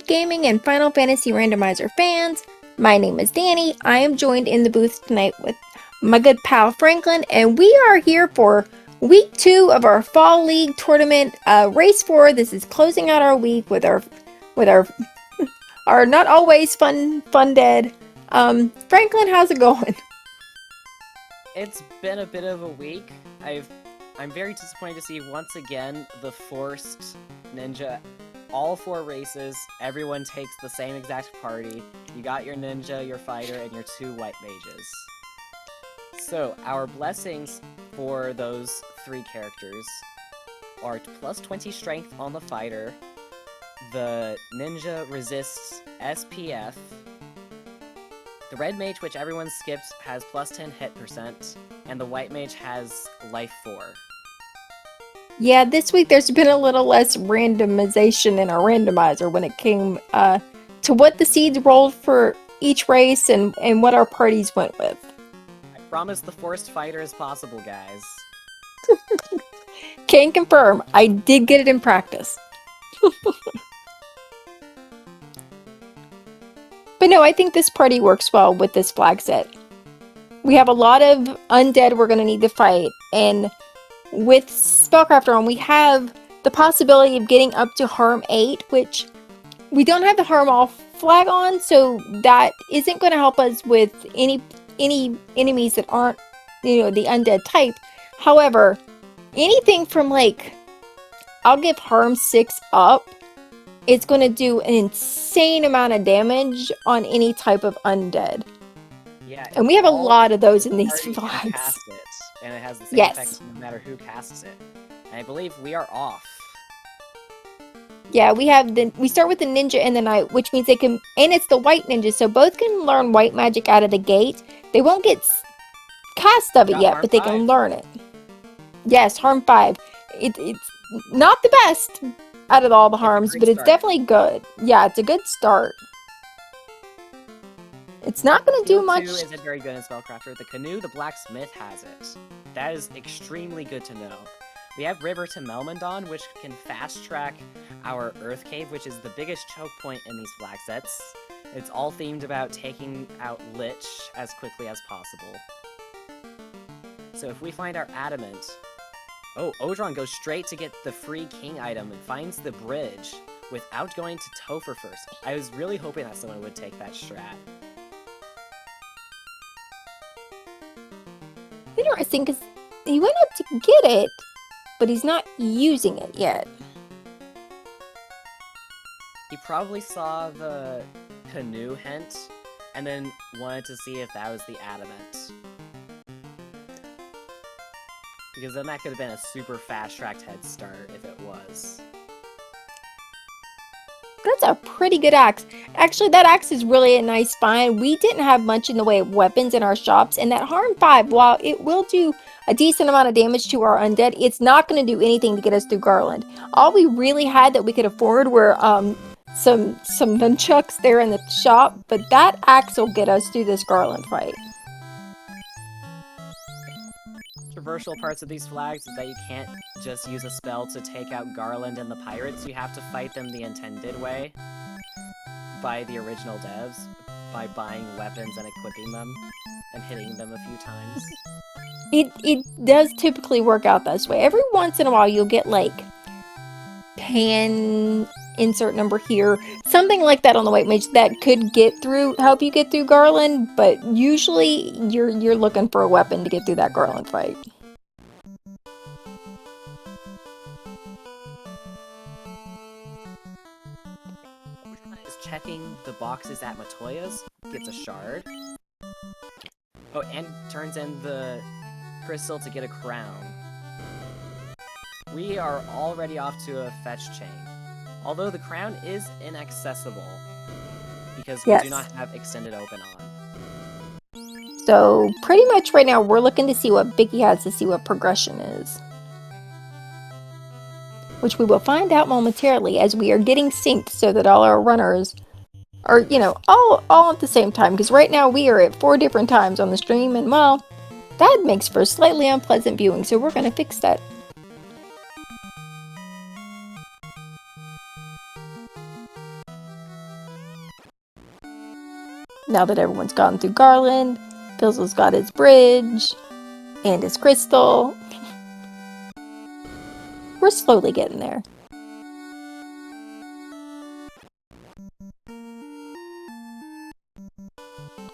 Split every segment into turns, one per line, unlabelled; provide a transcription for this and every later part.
gaming and Final Fantasy Randomizer fans. My name is Danny. I am joined in the booth tonight with my good pal Franklin, and we are here for week 2 of our Fall League tournament, race 4. This is closing out our week with our our not always fun dead. Franklin, how's it going?
It's been a bit of a week. I'm very disappointed to see once again the forced ninja. All 4 races, everyone takes the same exact party. You got your ninja, your fighter, and your 2 white mages. So, our blessings for those 3 characters are plus 20 strength on the fighter, the ninja resists SPF, the red mage, which everyone skips, has plus 10 hit percent, and the white mage has life 4.
Yeah, this week there's been a little less randomization in our randomizer when it came to what the seeds rolled for each race and what our parties went with.
I promise the forced fighter is possible, guys.
Can confirm, I did get it in practice. But no, I think this party works well with this flag set. We have a lot of undead we're going to need to fight, and with Spellcrafter on, we have the possibility of getting up to harm 8, which we don't have the harm all flag on, so that isn't going to help us with any enemies that aren't, the undead type. However, anything from I'll give harm 6 up, it's going to do an insane amount of damage on any type of undead.
Yeah,
and we have a lot of those in these flags.
Cast it, and it has the same effect no matter who casts it. And I believe we are off.
Yeah, we start with the ninja and the knight, which means they can, and it's the white ninja, so both can learn white magic out of the gate. They won't get cast of it yet, but they can learn it. Yes, harm 5. It's not the best out of all the harms, but it's definitely good. Yeah, it's a good start. It's not going to do much.
2 isn't very good in Spellcrafter. The Canoe, the Blacksmith has it. That is extremely good to know. We have River to Melmondon, which can fast-track our Earth Cave, which is the biggest choke point in these flag sets. It's all themed about taking out Lich as quickly as possible. So if we find our Adamant... Oh, Odron goes straight to get the free king item and finds the bridge without going to Topher first. I was really hoping that someone would take that strat.
Interesting, because he went up to get it, but he's not using it yet.
He probably saw the canoe hint, and then wanted to see if that was the adamant. Because then that could have been a super fast-tracked head start if it was.
That's a pretty good axe. Actually, that axe is really a nice find. We didn't have much in the way of weapons in our shops, and that harm 5, while it will do a decent amount of damage to our undead, it's not going to do anything to get us through Garland. All we really had that we could afford were some nunchucks there in the shop, but that axe will get us through this Garland fight.
Controversial parts of these flags is that you can't just use a spell to take out Garland and the pirates. You have to fight them the intended way by the original devs, by buying weapons and equipping them and hitting them a few times.
It does typically work out this way. Every once in a while you'll get pan insert number here, something like that on the white mage that could help you get through Garland, but usually you're looking for a weapon to get through that Garland fight.
Is checking the boxes at Matoya's, gets a shard. Oh, and turns in the crystal to get a crown. We are already off to a fetch chain. Although the crown is inaccessible, because we do not have extended open on.
So, pretty much right now, we're looking to see what Biggie has to see what progression is. Which we will find out momentarily as we are getting synced so that all our runners are, all at the same time. Because right now we are at 4 different times on the stream, and well, that makes for slightly unpleasant viewing, so we're going to fix that. Now that everyone's gotten through Garland, Pizzle's got his bridge and his crystal. We're slowly getting there.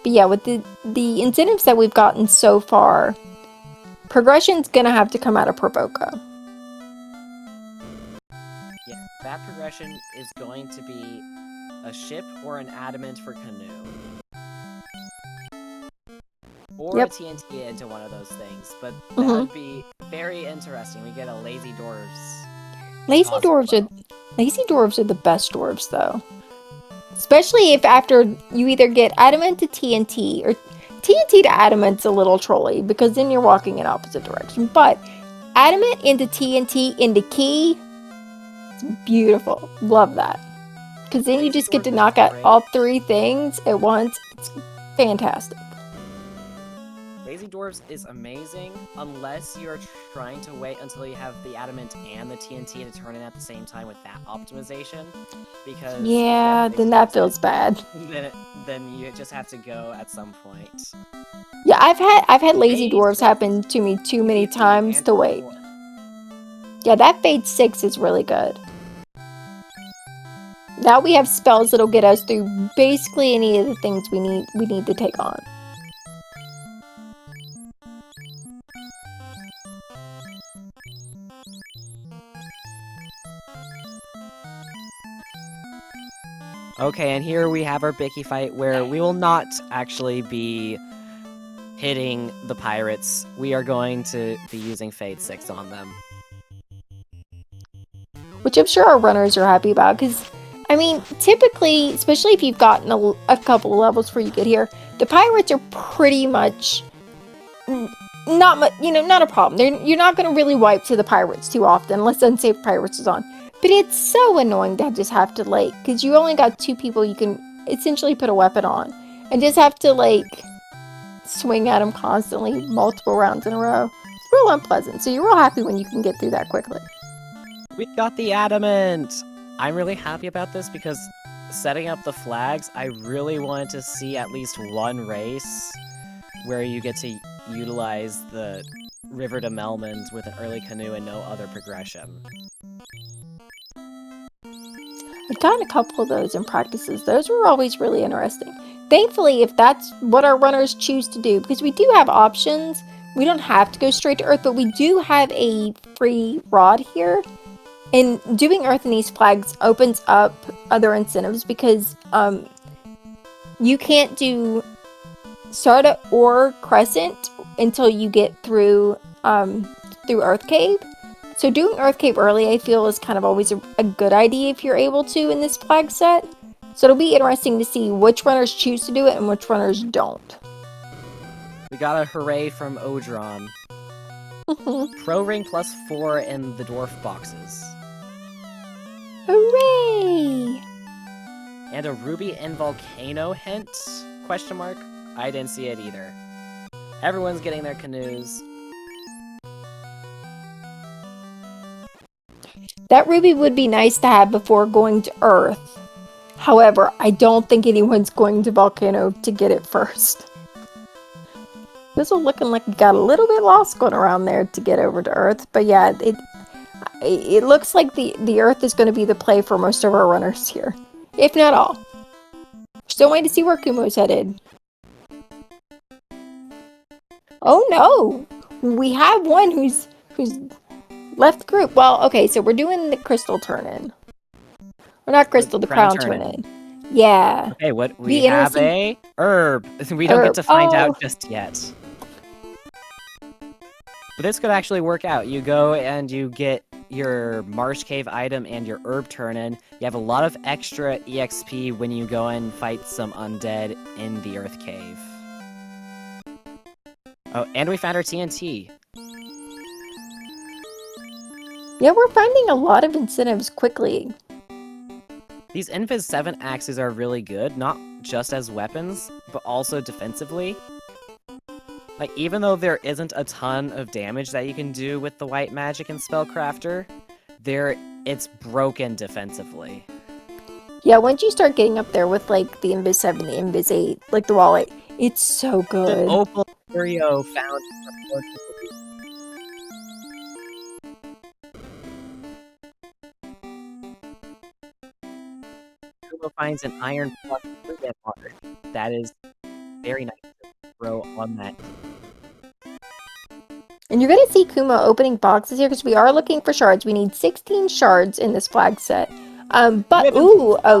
But yeah, with the incentives that we've gotten so far, progression's gonna have to come out of Provoca.
Yeah, that progression is going to be a ship or an adamant for canoe. Or
Yep.
a TNT into one of those things, but that
Mhm.
would be very interesting. We get a Lazy Dwarves.
Lazy dwarves are the best dwarves though. Especially if after you either get adamant to TNT or TNT to adamant's a little trolly because then you're walking in opposite direction. But adamant into TNT into key, it's beautiful. Love that. Because then you
Lazy
just get to
Dwarves is
knock out
great.
all 3 things at once. It's fantastic.
Lazy Dwarves is amazing unless you're trying to wait until you have the adamant and the TNT to turn in at the same time with that optimization. Because
Yeah, then that feels bad.
Then you just have to go at some point.
Yeah, I've had lazy
Phase
dwarves
6
happen to me too many
easy
times
and
to wait.
4.
Yeah, that Fade 6 is really good. Now we have spells that'll get us through basically any of the things we need to take on.
Okay, and here we have our Bicky fight where we will not actually be hitting the pirates. We are going to be using Fade 6 on them.
Which I'm sure our runners are happy about because, I mean, typically, especially if you've gotten a couple of levels before you get here, the pirates are pretty much not much, not a problem. You're not going to really wipe to the pirates too often unless Unsafe Pirates is on. But it's so annoying to just have to, like, because you only got 2 people you can essentially put a weapon on. And just have to, like, swing at them constantly, multiple rounds in a row. It's real unpleasant. So you're real happy when you can get through that quickly.
We got the adamant! I'm really happy about this because setting up the flags, I really wanted to see at least one race where you get to utilize the River to Melmond with an early canoe and no other progression.
I've gotten a couple of those in practices. Those were always really interesting. Thankfully, if that's what our runners choose to do, because we do have options, we don't have to go straight to Earth, but we do have a free rod here. And doing Earth in these flags opens up other incentives because you can't do Sarda or Crescent until you get through Earth Cave. So doing Earth Cave early, I feel, is kind of always a good idea if you're able to in this flag set. So it'll be interesting to see which runners choose to do it and which runners don't.
We got a hooray from Odron. Pro Ring +4 in the dwarf boxes.
Hooray!
And a Ruby and Volcano hint? Question mark? I didn't see it either. Everyone's getting their canoes.
That ruby would be nice to have before going to Earth. However, I don't think anyone's going to Volcano to get it first. This is looking like it got a little bit lost going around there to get over to Earth. But yeah, it looks like the Earth is going to be the play for most of our runners here. If not all. Still waiting to see where Kumo's headed. Oh no! We have one who's left the group. Well, okay, so we're doing the crystal turn-in. Or not crystal, the crown turn-in. Yeah.
Okay, what we have a herb. We don't get to find out just yet. But this could actually work out. You go and you get your Marsh Cave item and your herb turn-in. You have a lot of extra EXP when you go and fight some undead in the Earth Cave. Oh, and we found our TNT.
Yeah, we're finding a lot of incentives quickly.
These Invis 7 axes are really good, not just as weapons, but also defensively. Like, even though there isn't a ton of damage that you can do with the white magic and spellcrafter, it's broken defensively.
Yeah, once you start getting up there with like the Invis 7, the Invis 8, like the Wall 8, it's so
The
good.
opal curio found in the fortress of the- Kumo finds an iron plus 3 at water. That is very nice to throw on that.
And you're going to see Kuma opening boxes here because we are looking for shards. We need 16 shards in this flag set. But
Ribbon
ooh,
fly!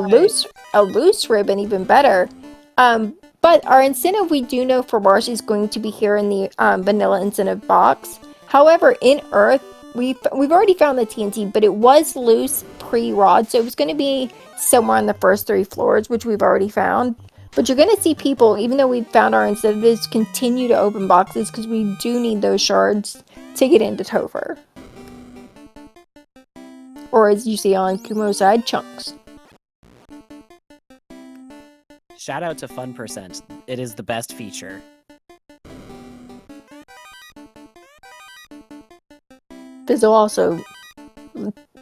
a loose ribbon, even better. But our incentive we do know for Mars is going to be here in the vanilla incentive box. However, in Earth, we've already found the TNT, but it was loose pre-rod, so it was going to be somewhere on the first 3 floors, which we've already found. But you're going to see people, even though we've found our incentives, continue to open boxes because we do need those shards to get into Topher. Or as you see on Kumo's side, chunks.
Shout out to Fun Percent. It is the best feature.
Fizzle also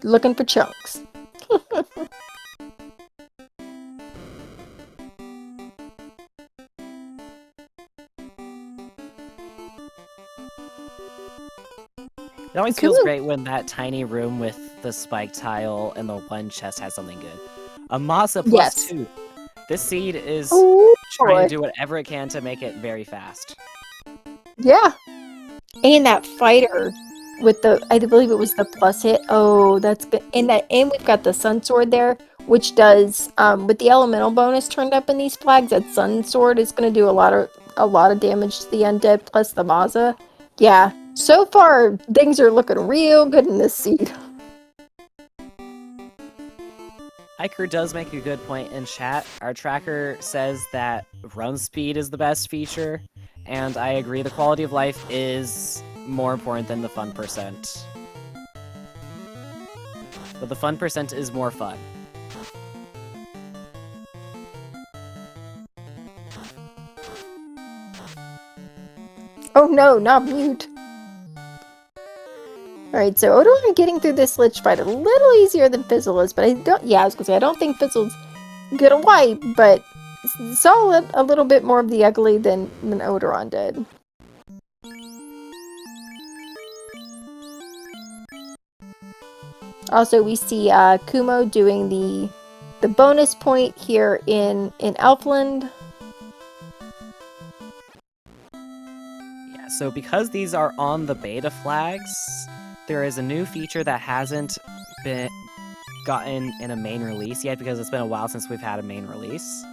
looking for chunks.
It always feels
Kumo.
great when that tiny room with the spike tile and the one chest has something good. A Masa
Yes.
2. This seed is
Oh,
trying
boy.
to do whatever it can to make it very fast.
Yeah. And that fighter with the, I believe it was the plus hit. Oh, that's good. And we've got the sun sword there, which does, with the elemental bonus turned up in these flags, that sun sword is going to do a lot of damage to the undead plus the Maza. Yeah. So far, things are looking real good in this seed.
Hiker does make a good point in chat. Our tracker says that run speed is the best feature, and I agree the quality of life is more important than the fun percent. But the fun percent is more fun.
Oh no, not mute. Alright, so Odoron getting through this Lich fight a little easier than Fizzle is, but I was gonna say, I don't think Fizzle's gonna wipe, but saw a little bit more of the ugly than Odoron did. Also, we see Kumo doing the bonus point here in Elfland.
Yeah, so because these are on the beta flags, there is a new feature that hasn't been gotten in a main release yet because it's been a while since we've had a main release.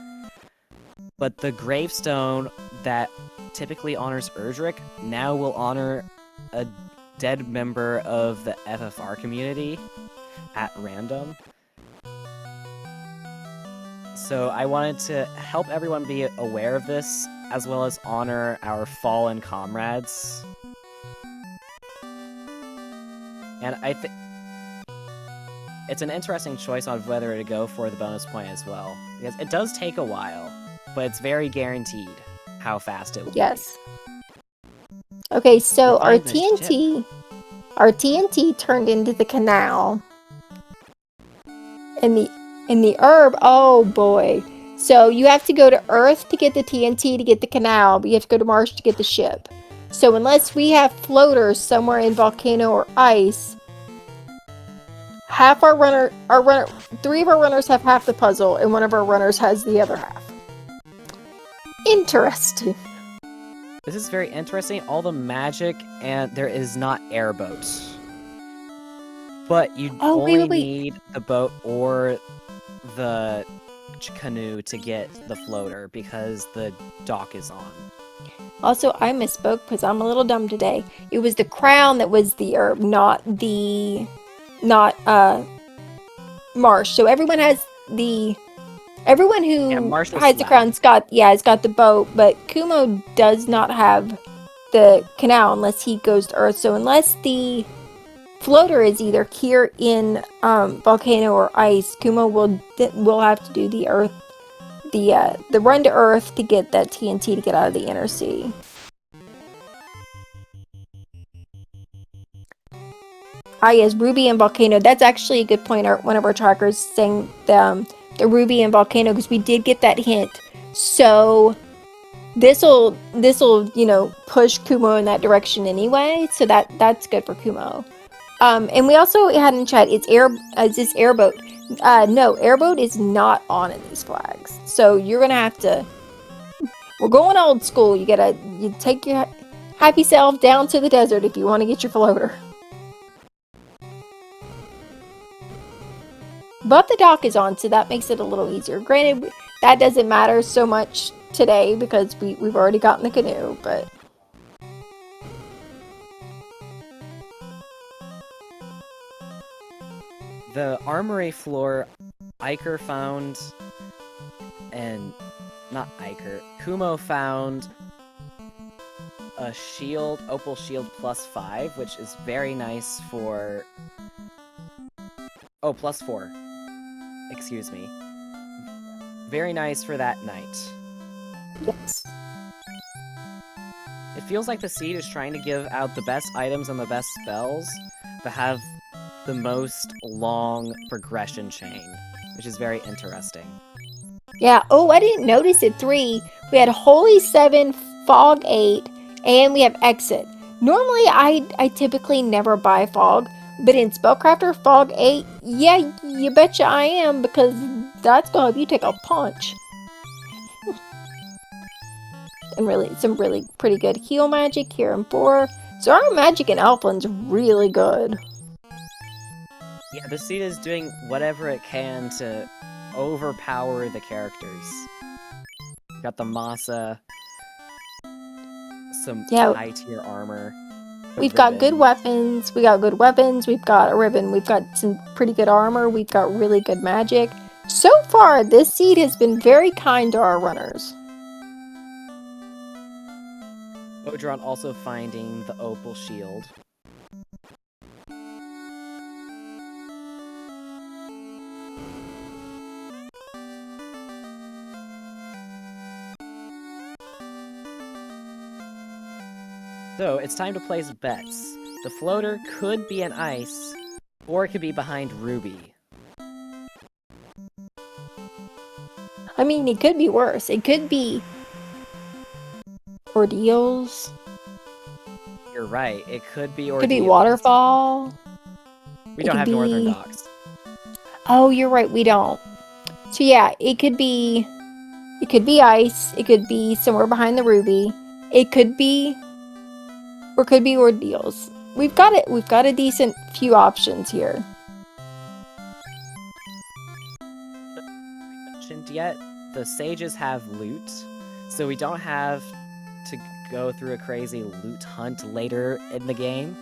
But the gravestone that typically honors Erdrick now will honor a dead member of the FFR community at random. So I wanted to help everyone be aware of this, as well as honor our fallen comrades. And I think it's an interesting choice on whether to go for the bonus point as well, because it does take a while, but it's very guaranteed how fast it will be.
Yes. Okay, so our
Find the
TNT turned into the canal. And the herb, oh boy. So you have to go to Earth to get the TNT to get the canal, but you have to go to Mars to get the ship. So unless we have floaters somewhere in volcano or ice, three of our runners have half the puzzle, and one of our runners has the other half. Interesting.
This is very interesting. All the magic, and there is not airboats. But you only need the boat or the canoe to get the floater because the dock is on.
Also, I misspoke because I'm a little dumb today. It was the crown that was the herb, not Marsh. So everyone who hides the crown's has got the boat, but Kumo does not have the canal unless he goes to Earth. So unless the floater is either here in volcano or ice, Kumo will have to do the Earth, the run to Earth to get that TNT to get out of the inner sea. Yes, Ruby and Volcano. That's actually a good point. One of our trackers saying the Ruby and Volcano because we did get that hint. So this'll push Kumo in that direction anyway. So that's good for Kumo. And we also had in chat it's this airboat. No, airboat is not on in these flags. So you're gonna have to. We're going old school. You take your happy self down to the desert if you want to get your floater. But the dock is on, so that makes it a little easier. Granted, that doesn't matter so much today because we've already gotten the canoe, but...
The armory floor, Iker found... And... Not Iker. Kumo found... a shield, Opal Shield +5, which is very nice for... Oh, +4. Excuse me. Very nice for that night.
Yes.
It feels like the seed is trying to give out the best items and the best spells, but have the most long progression chain, which is very interesting.
Yeah, oh, I didn't notice it. 3. We had Holy 7, Fog 8, and we have Exit. Normally, I typically never buy Fog, but in Spellcrafter, Fog 8, yeah, you betcha I am, because that's gonna help you take a punch. And really, some really pretty good heal magic here in 4. So our magic in Alpha's really good.
Yeah, the seed is doing whatever it can to overpower the characters. Got the Masa, some high tier armor.
We've got good weapons, we've got a ribbon, we've got some pretty good armor, we've got really good magic. So far, this seed has been very kind to our runners.
Odron also finding the Opal Shield. So, it's time to place bets. The floater could be an ice, or it could be behind Ruby.
I mean, it could be worse. It could be... Ordeals.
You're right, it could be Ordeals.
Could be Waterfall.
We don't have Northern Docks.
Oh, you're right, we don't. So yeah, it could be ice, it could be somewhere behind the Ruby, it could be, or could be Ordeals. We've got a decent few options here.
Mentioned yet, the sages have loot, so we don't have to go through a crazy loot hunt later in the game,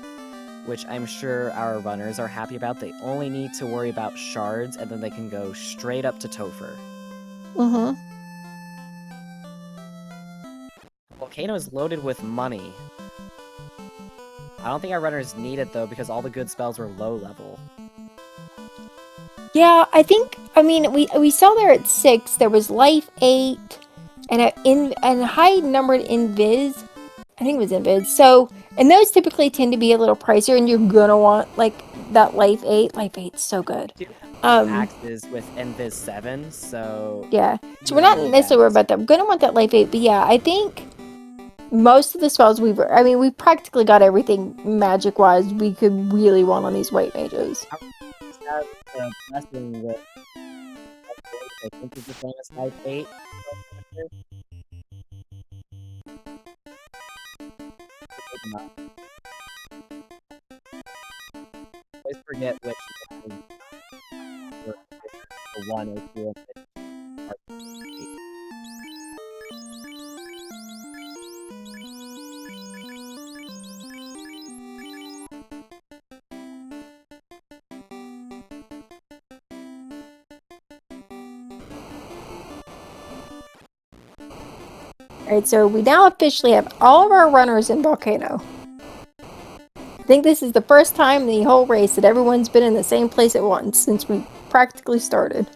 which I'm sure our runners are happy about. They only need to worry about shards, and then they can go straight up to Topher.
Mm-hmm.
Volcano is loaded with money. I don't think our runners need it, though, because all the good spells were low level.
Yeah, I mean, we saw there at 6, there was Life 8, and high numbered Invis. I think it was Invis. So, and those typically tend to be a little pricier, and you're gonna want, like, that Life 8. Life 8's so good.
Axes with Invis 7, so...
Yeah, so we're not necessarily worried about that. I'm gonna want that Life 8, but yeah, I think most of the spells we practically got everything magic-wise we could really want on these white mages.
Have the blessing with... I think it's the famous Life 8. Always forget which one the 1 or 2 of it.
Alright, so we now officially have all of our runners in Volcano. I think this is the first time in the whole race that everyone's been in the same place at once since we practically started.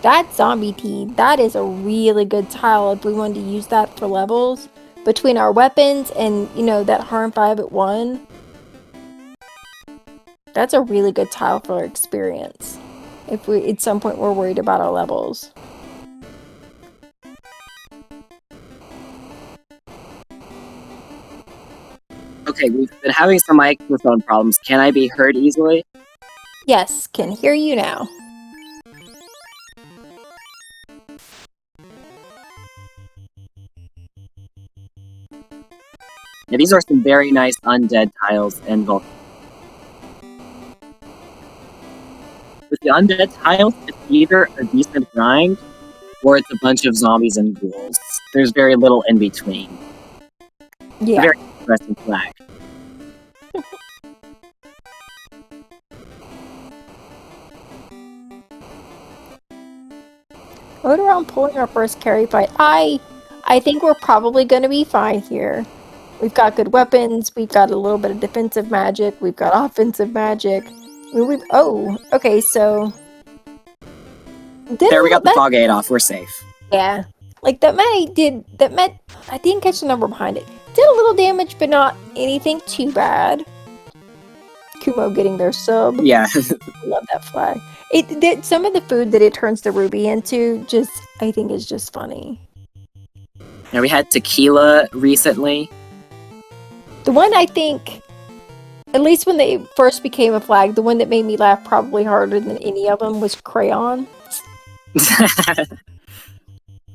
That zombie tea, that is a really good tile if we wanted to use that for levels. Between our weapons and, that harm 5 at 1. That's a really good tile filler experience. If we at some point we're worried about our levels.
Okay, we've been having some microphone problems. Can I be heard easily?
Yes, can hear you now.
Yeah, these are some very nice undead tiles and With the undead tiles, it's either a decent grind, or it's a bunch of zombies and ghouls. There's very little in between.
Yeah.
Very interesting flag.
Right around pulling our first carry fight. I think we're probably going to be fine here. We've got good weapons. We've got a little bit of defensive magic. We've got offensive magic. Oh, okay, so...
There, we got the fog gate off. We're safe.
Yeah. Like, that meant... I didn't catch the number behind it. Did a little damage, but not anything too bad. Kumo getting their sub.
Yeah.
Love that flag. Some of the food that it turns the ruby into I think is just funny.
Now, we had tequila recently.
The one I think, at least when they first became a flag, the one that made me laugh probably harder than any of them was crayon.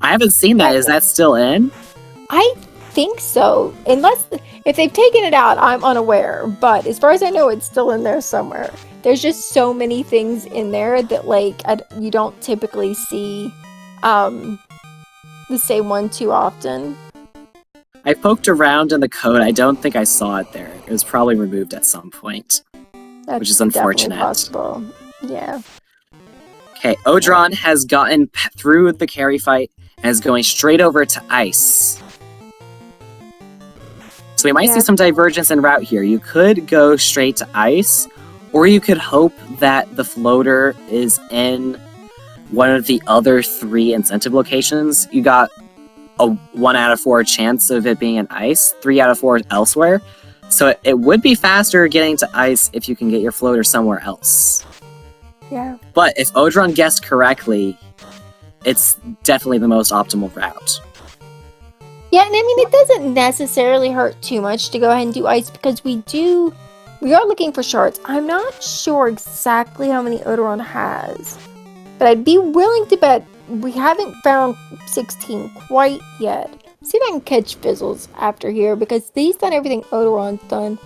I haven't seen that. Is that still in?
I think so. If they've taken it out, I'm unaware. But as far as I know, it's still in there somewhere. There's just so many things in there that you don't typically see the same one too often.
I poked around in the code. I don't think I saw it there. It was probably removed at some point, which is unfortunate.
Possible. Yeah.
Okay, Odron has gotten through the carry fight and is going straight over to ice. So we might see some divergence in route here. You could go straight to ice, or you could hope that the floater is in one of the other 3 incentive locations. You got a 1 out of 4 chance of it being in ice, 3 out of 4 elsewhere. So it would be faster getting to ice if you can get your floater somewhere else.
Yeah.
But if Odron guessed correctly, it's definitely the most optimal route.
Yeah, and I mean, it doesn't necessarily hurt too much to go ahead and do ice because we are looking for shards. I'm not sure exactly how many Odoron has, but I'd be willing to bet we haven't found 16 quite yet. See if I can catch Fizzles after here because he's done everything Odoron's done.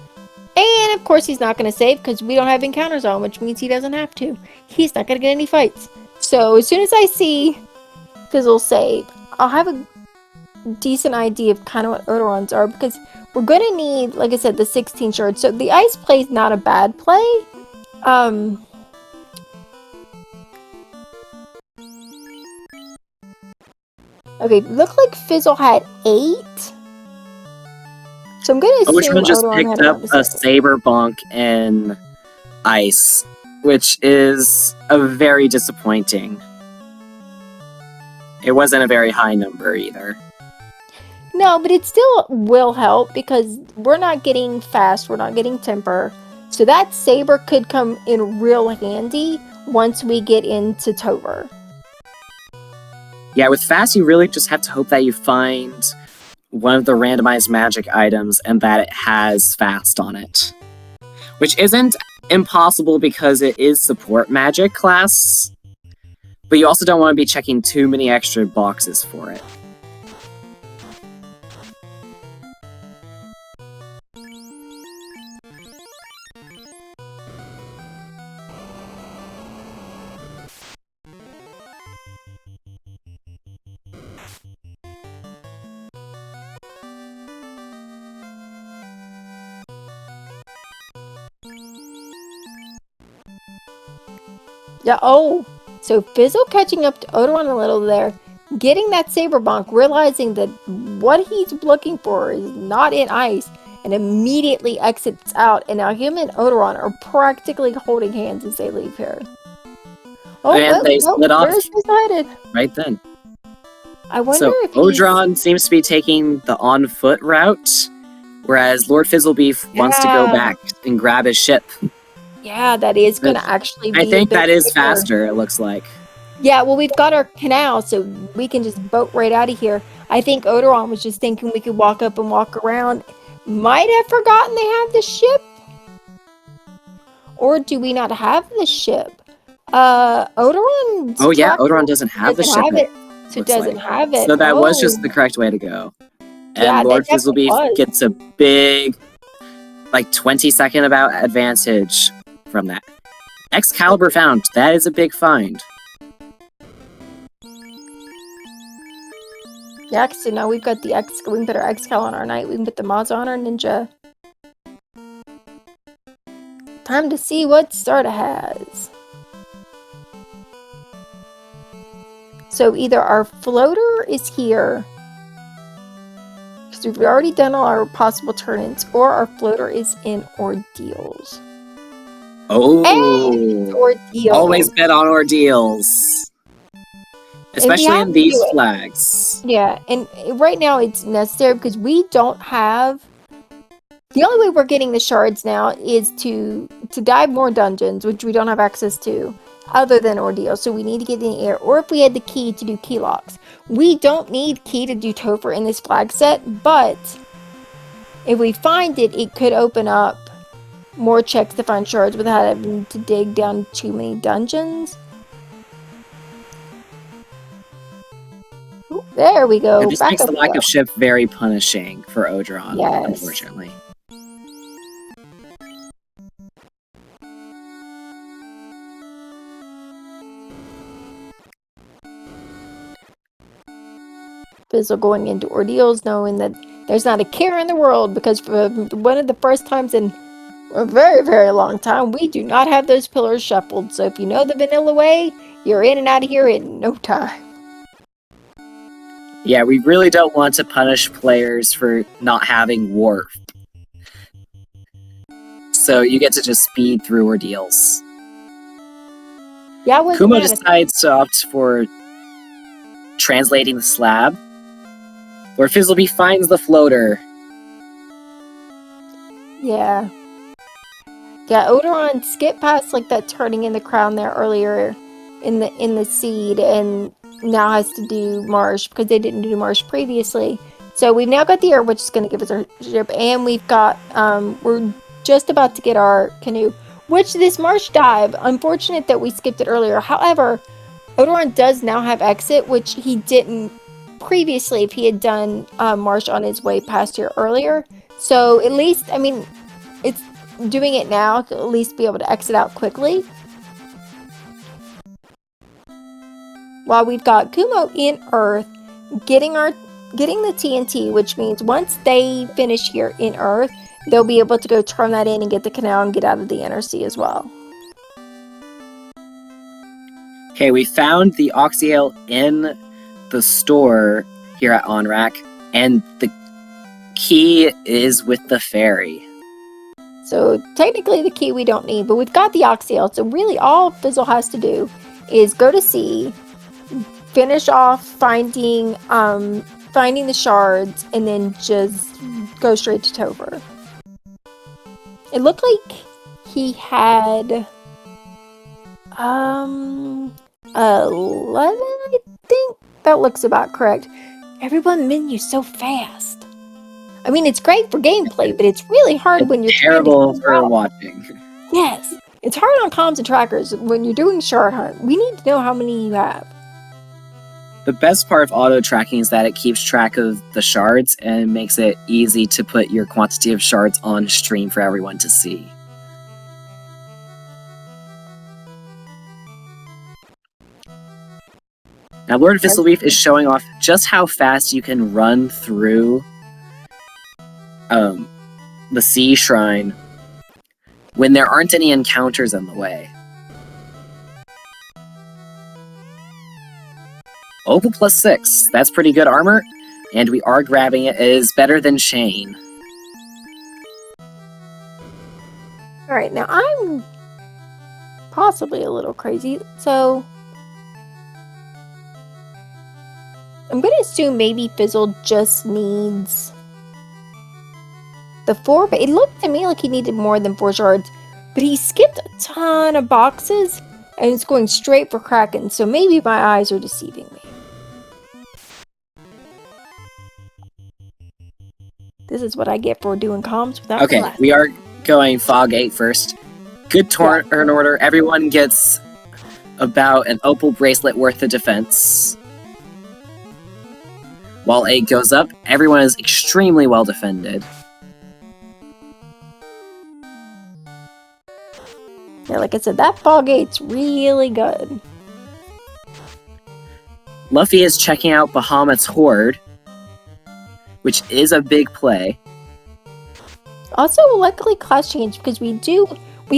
And of course he's not going to save because we don't have encounters on, which means he doesn't have to. He's not going to get any fights. So as soon as I see Fizzle save, I'll have a decent idea of kind of what Odorons are because we're going to need, like I said, the 16 shards. So the ice play is not a bad play. Okay, look like Fizzle had 8. So I'm going to assume
Odron just
Odoron
picked
had
up
around
a Saber Bonk in ice, which is a very disappointing. It wasn't a very high number either.
No, but it still will help because we're not getting fast, we're not getting temper. So that Saber could come in real handy once we get into Tover.
Yeah, with fast, you really just have to hope that you find one of the randomized magic items and that it has fast on it. Which isn't impossible because it is support magic class, but you also don't want to be checking too many extra boxes for it.
Yeah, oh, so Fizzle catching up to Odoron a little there, getting that Saber Bonk, realizing that what he's looking for is not in ice, and immediately exits out, and now him and Odoron are practically holding hands as they leave here. Oh,
and they split off.
Where's Fizzle headed?
Right then.
I wonder
So
if
Odron seems to be taking the on-foot route, whereas Lord Fizzlebeef wants to go back and grab his ship.
Yeah, that is going to
But
actually be
I
a
think
bit
that is
quicker.
faster, it looks like.
Yeah, well, we've got our canal, so we can just boat right out of here. I think Odoron was just thinking we could walk up and walk around. Might have forgotten they have the ship. Or do we not have the ship? Odoron's
Oh yeah,
tractor
Odoron doesn't have the
doesn't
ship,
have
it
it. So it
looks
doesn't
like.
have it.
So that was just
Oh,
the correct way to go.
yeah,
And
that
Lord
definitely
Fizzlebeef
was.
gets a big, like 20-second about advantage from that. Excalibur found. That is a big find.
Yeah, so now we've got the X. We can put our X-Cal on our knight. We can put the Mods on our ninja. Time to see what Starta has. So either our floater is here, because we've already done all our possible turn-ins, or our floater is in ordeals. And ordeals.
Always bet on ordeals. Especially in these flags.
Yeah, and right now it's necessary because we don't have... The only way we're getting the shards now is to dive more dungeons, which we don't have access to, other than ordeal. So we need to get in the air, or if we had the key to do key locks. We don't need key to do Topher in this flag set, but if we find it, it could open up more checks to find shards without having to dig down too many dungeons. Ooh, there we go.
And this
Back
makes
up
the lack
there.
of ship very punishing for Odoron,
Yes.
unfortunately.
Fizzle going into ordeals, knowing that there's not a care in the world, because for one of the first times in a very, very long time, we do not have those pillars shuffled. So if you know the vanilla way, you're in and out of here in no time.
Yeah, we really don't want to punish players for not having warp. So you get to just speed through ordeals.
Yeah, I wasn't
Kumo
mad at
decides to opt for translating the slab, where Fizzlebee finds the floater.
Yeah. Yeah, Odoron skipped past like that turning in the crown there earlier in the seed, and now has to do marsh because they didn't do marsh previously. So we've now got the air, which is going to give us our ship, and we've got we're just about to get our canoe, which this marsh dive, unfortunate that we skipped it earlier. However, Odoron does now have exit, which he didn't previously if he had done marsh on his way past here earlier. So at least, I mean, it's doing it now to at least be able to exit out quickly. While we've got Kumo in Earth getting the TNT, which means once they finish here in Earth, they'll be able to go turn that in and get the canal and get out of the inner sea as well.
Okay, we found the Oxyale in the store here at Onrak, and the key is with the fairy.
So technically the key we don't need, but we've got the Oxyale, so really all Fizzle has to do is go to sea, finish off finding the shards, and then just go straight to Topher. It looked like he had 11, I think. That looks about correct. Everyone menu's so fast. I mean, it's great for gameplay, but it's really hard when you're
terrible for watching.
Yes, it's hard on comms and trackers when you're doing shard hunt. We need to know how many you have.
The best part of auto tracking is that it keeps track of the shards and makes it easy to put your quantity of shards on stream for everyone to see. Now, Lord Fizzleleaf is showing off just how fast you can run through the Sea Shrine when there aren't any encounters in the way. Opal plus 6. That's pretty good armor, and we are grabbing it. It is better than Shane.
Alright, now I'm possibly a little crazy, so I'm going to assume maybe Fizzle just needs the 4, but it looked to me like he needed more than 4 shards, but he skipped a ton of boxes and it's going straight for Kraken, so maybe my eyes are deceiving me. This is what I get for doing comms without
Okay,
glasses.
we are going Fog 8 first. Good turn order. Everyone gets about an opal bracelet worth of defense. While 8 goes up, everyone is extremely well defended.
Yeah, like I said, that Fog 8's really good.
Luffy is checking out Bahamut's Horde, which is a big play.
Also, luckily class change because we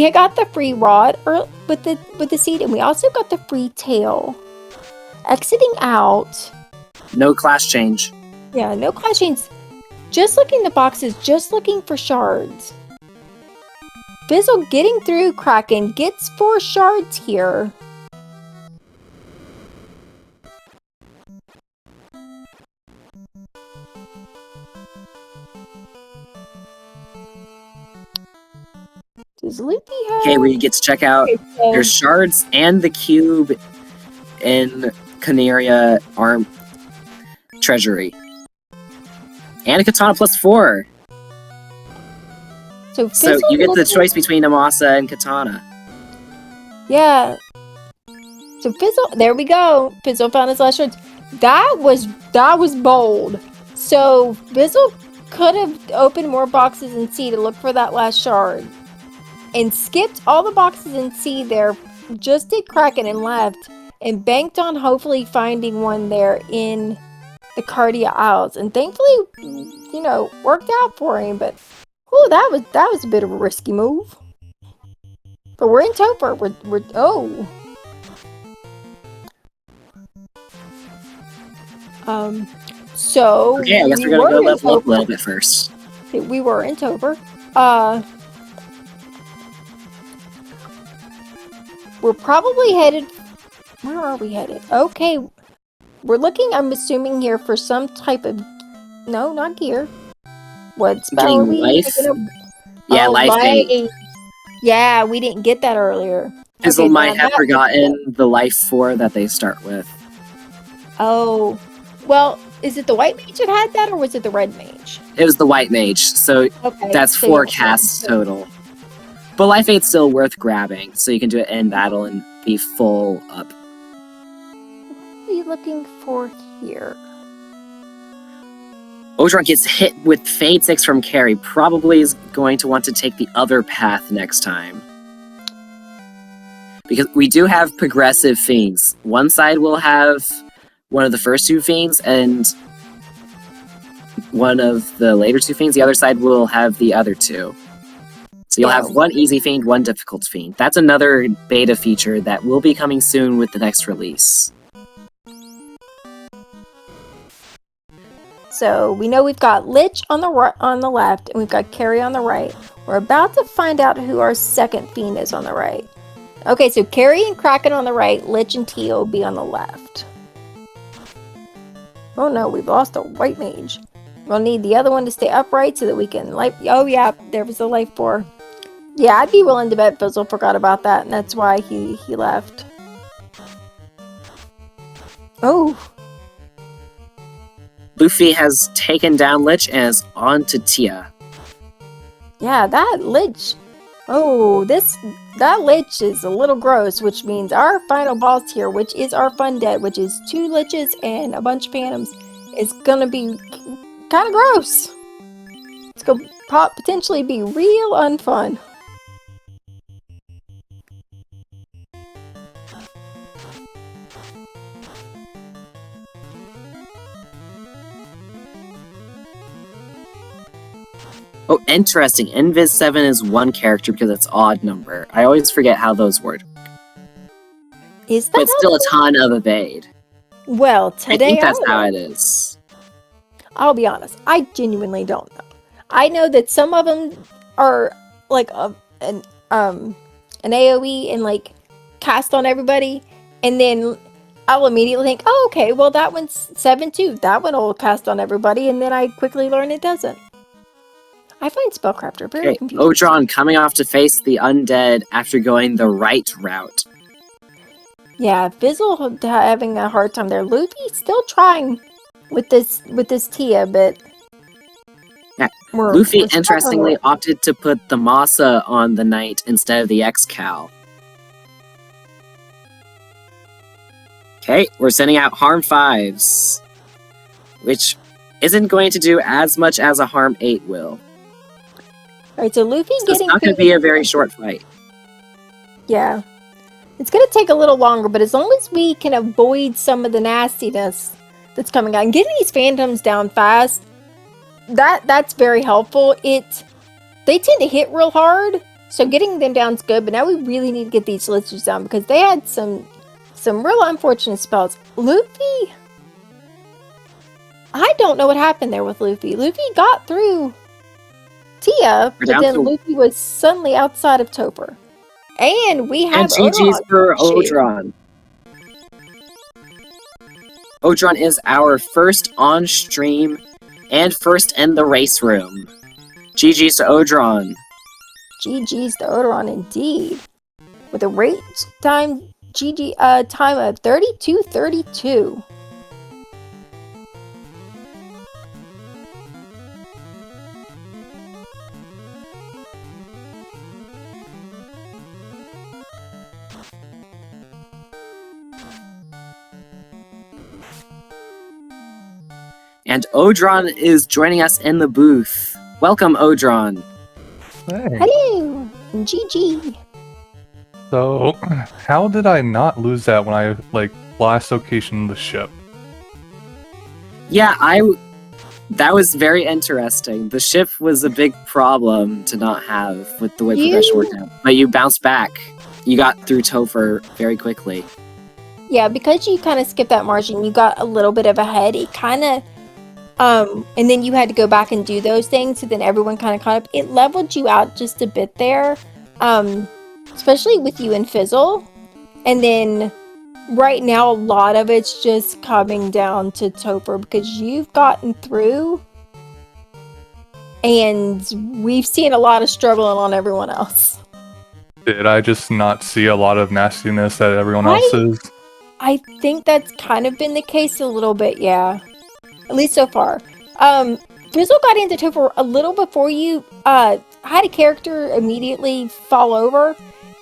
had got the free rod with the seed, and we also got the free tail. Exiting out.
No class change.
Yeah, no class change. Just looking at the boxes, just looking for shards. Fizzle getting through Kraken gets 4 shards here. Does Loopy have...
Okay, we get to check out.
Okay, so-
There's shards and the cube in Canaria Arm Treasury. And a katana +4.
So
You get the
looking-
choice between Amasa and katana.
Yeah. So Fizzle, there we go. Fizzle found his last shards. That was bold. So Fizzle could have opened more boxes in C to look for that last shard. And skipped all the boxes in C there. Just did Kraken and left. And banked on hopefully finding one there in the Cardia Isles. And thankfully, worked out for him. But that was a bit of a risky move. But we're in Topher. We're So
Okay, I guess we're gonna go level up a little bit first.
We were in Topher. We're probably headed. Where are we headed? Okay, we're looking. I'm assuming here for some type of. No, not gear. What spell are we
life?
picking up?
Yeah, life bait.
Life. Yeah, we didn't get that earlier.
Fizzle
Okay,
might
now
have
that-
forgotten the life 4 that they start with.
Oh, well, is it the white mage that had that, or was it the red mage?
It was the white mage, so
Okay,
that's
so
4
yeah,
casts
so-
total. But life 8's still worth grabbing, so you can do it in battle and be full up.
What are you looking for here?
Ogeron gets hit with Fade 6 from Carrie, probably is going to want to take the other path next time. Because we do have progressive fiends. One side will have one of the first 2 fiends, and one of the later 2 fiends. The other side will have the other 2. So you'll
Yeah.
have one easy fiend, one difficult fiend. That's another beta feature that will be coming soon with the next release.
So we know we've got Lich on the left, and we've got Carrie on the right. We're about to find out who our second fiend is on the right. Okay, so Carrie and Kraken on the right, Lich and Tio will be on the left. Oh no, we've lost a white mage. We'll need the other one to stay upright so that we can life. Oh yeah, there was a life 4. Yeah, I'd be willing to bet Fizzle forgot about that, and that's why he left. Oh.
Luffy has taken down Lich and is on to Tia.
Yeah, that Lich. Oh, that Lich is a little gross, which means our final boss here, which is our fun dead, which is 2 Liches and a bunch of Phantoms, is gonna be kind of gross. It's gonna potentially be real unfun.
Oh, interesting. Invis 7 is 1 character because it's odd number. I always forget how those work.
Is that
But still a ton of evade.
Well,
I
today
think that's how it is.
I'll be honest, I genuinely don't know. I know that some of them are like an AoE and like cast on everybody, and then I'll immediately think, oh, okay, well that one's 7 too. That one will cast on everybody, and then I quickly learn it doesn't. I find Spellcrafter very
Okay,
confusing.
Odron coming off to face the undead after going the right route.
Yeah, Fizzle having a hard time there. Luffy still trying with this Tia, but
Yeah,
we're
Luffy,
struggling
interestingly,
with it.
opted to put the Masa on the knight instead of the X-Cal. Okay, we're sending out Harm 5s, which isn't going to do as much as a Harm 8 will.
Alright, so Luffy
So it's
getting
not going to
through
be a very short fight.
Yeah. It's gonna take a little longer, but as long as we can avoid some of the nastiness that's coming out and getting these phantoms down fast, that's very helpful. They tend to hit real hard, so getting them down's good, but now we really need to get these liches down because they had some real unfortunate spells. Luffy, I don't know what happened there with Luffy. Luffy got through Tia,
We're
but
down
then
to-
Luffy was suddenly outside of Topher. And we
And
have
GG's for
Odron.
Odron. Odron is our first on stream and first in the race room. GG's to Odron.
GG's to Odron indeed. With a rate time time of 32:32.
And Odron is joining us in the booth. Welcome, Odron.
Hey.
Hello, GG.
So, how did I not lose that when I, last location the ship?
Yeah, that was very interesting. The ship was a big problem to not have with the way progression worked out. But you bounced back. You got through Topher very quickly.
Yeah, because you kind of skipped that margin, you got a little bit of a head. It kind of, and then you had to go back and do those things, so then everyone kind of caught up. It leveled you out just a bit there, especially with you and Fizzle. And then right now, a lot of it's just coming down to Topher because you've gotten through, and we've seen a lot of struggling on everyone else.
Did I just not see a lot of nastiness that everyone else is?
I think that's kind of been the case a little bit, yeah. At least so far. Fizzle got into Topher a little before you. Had a character immediately fall over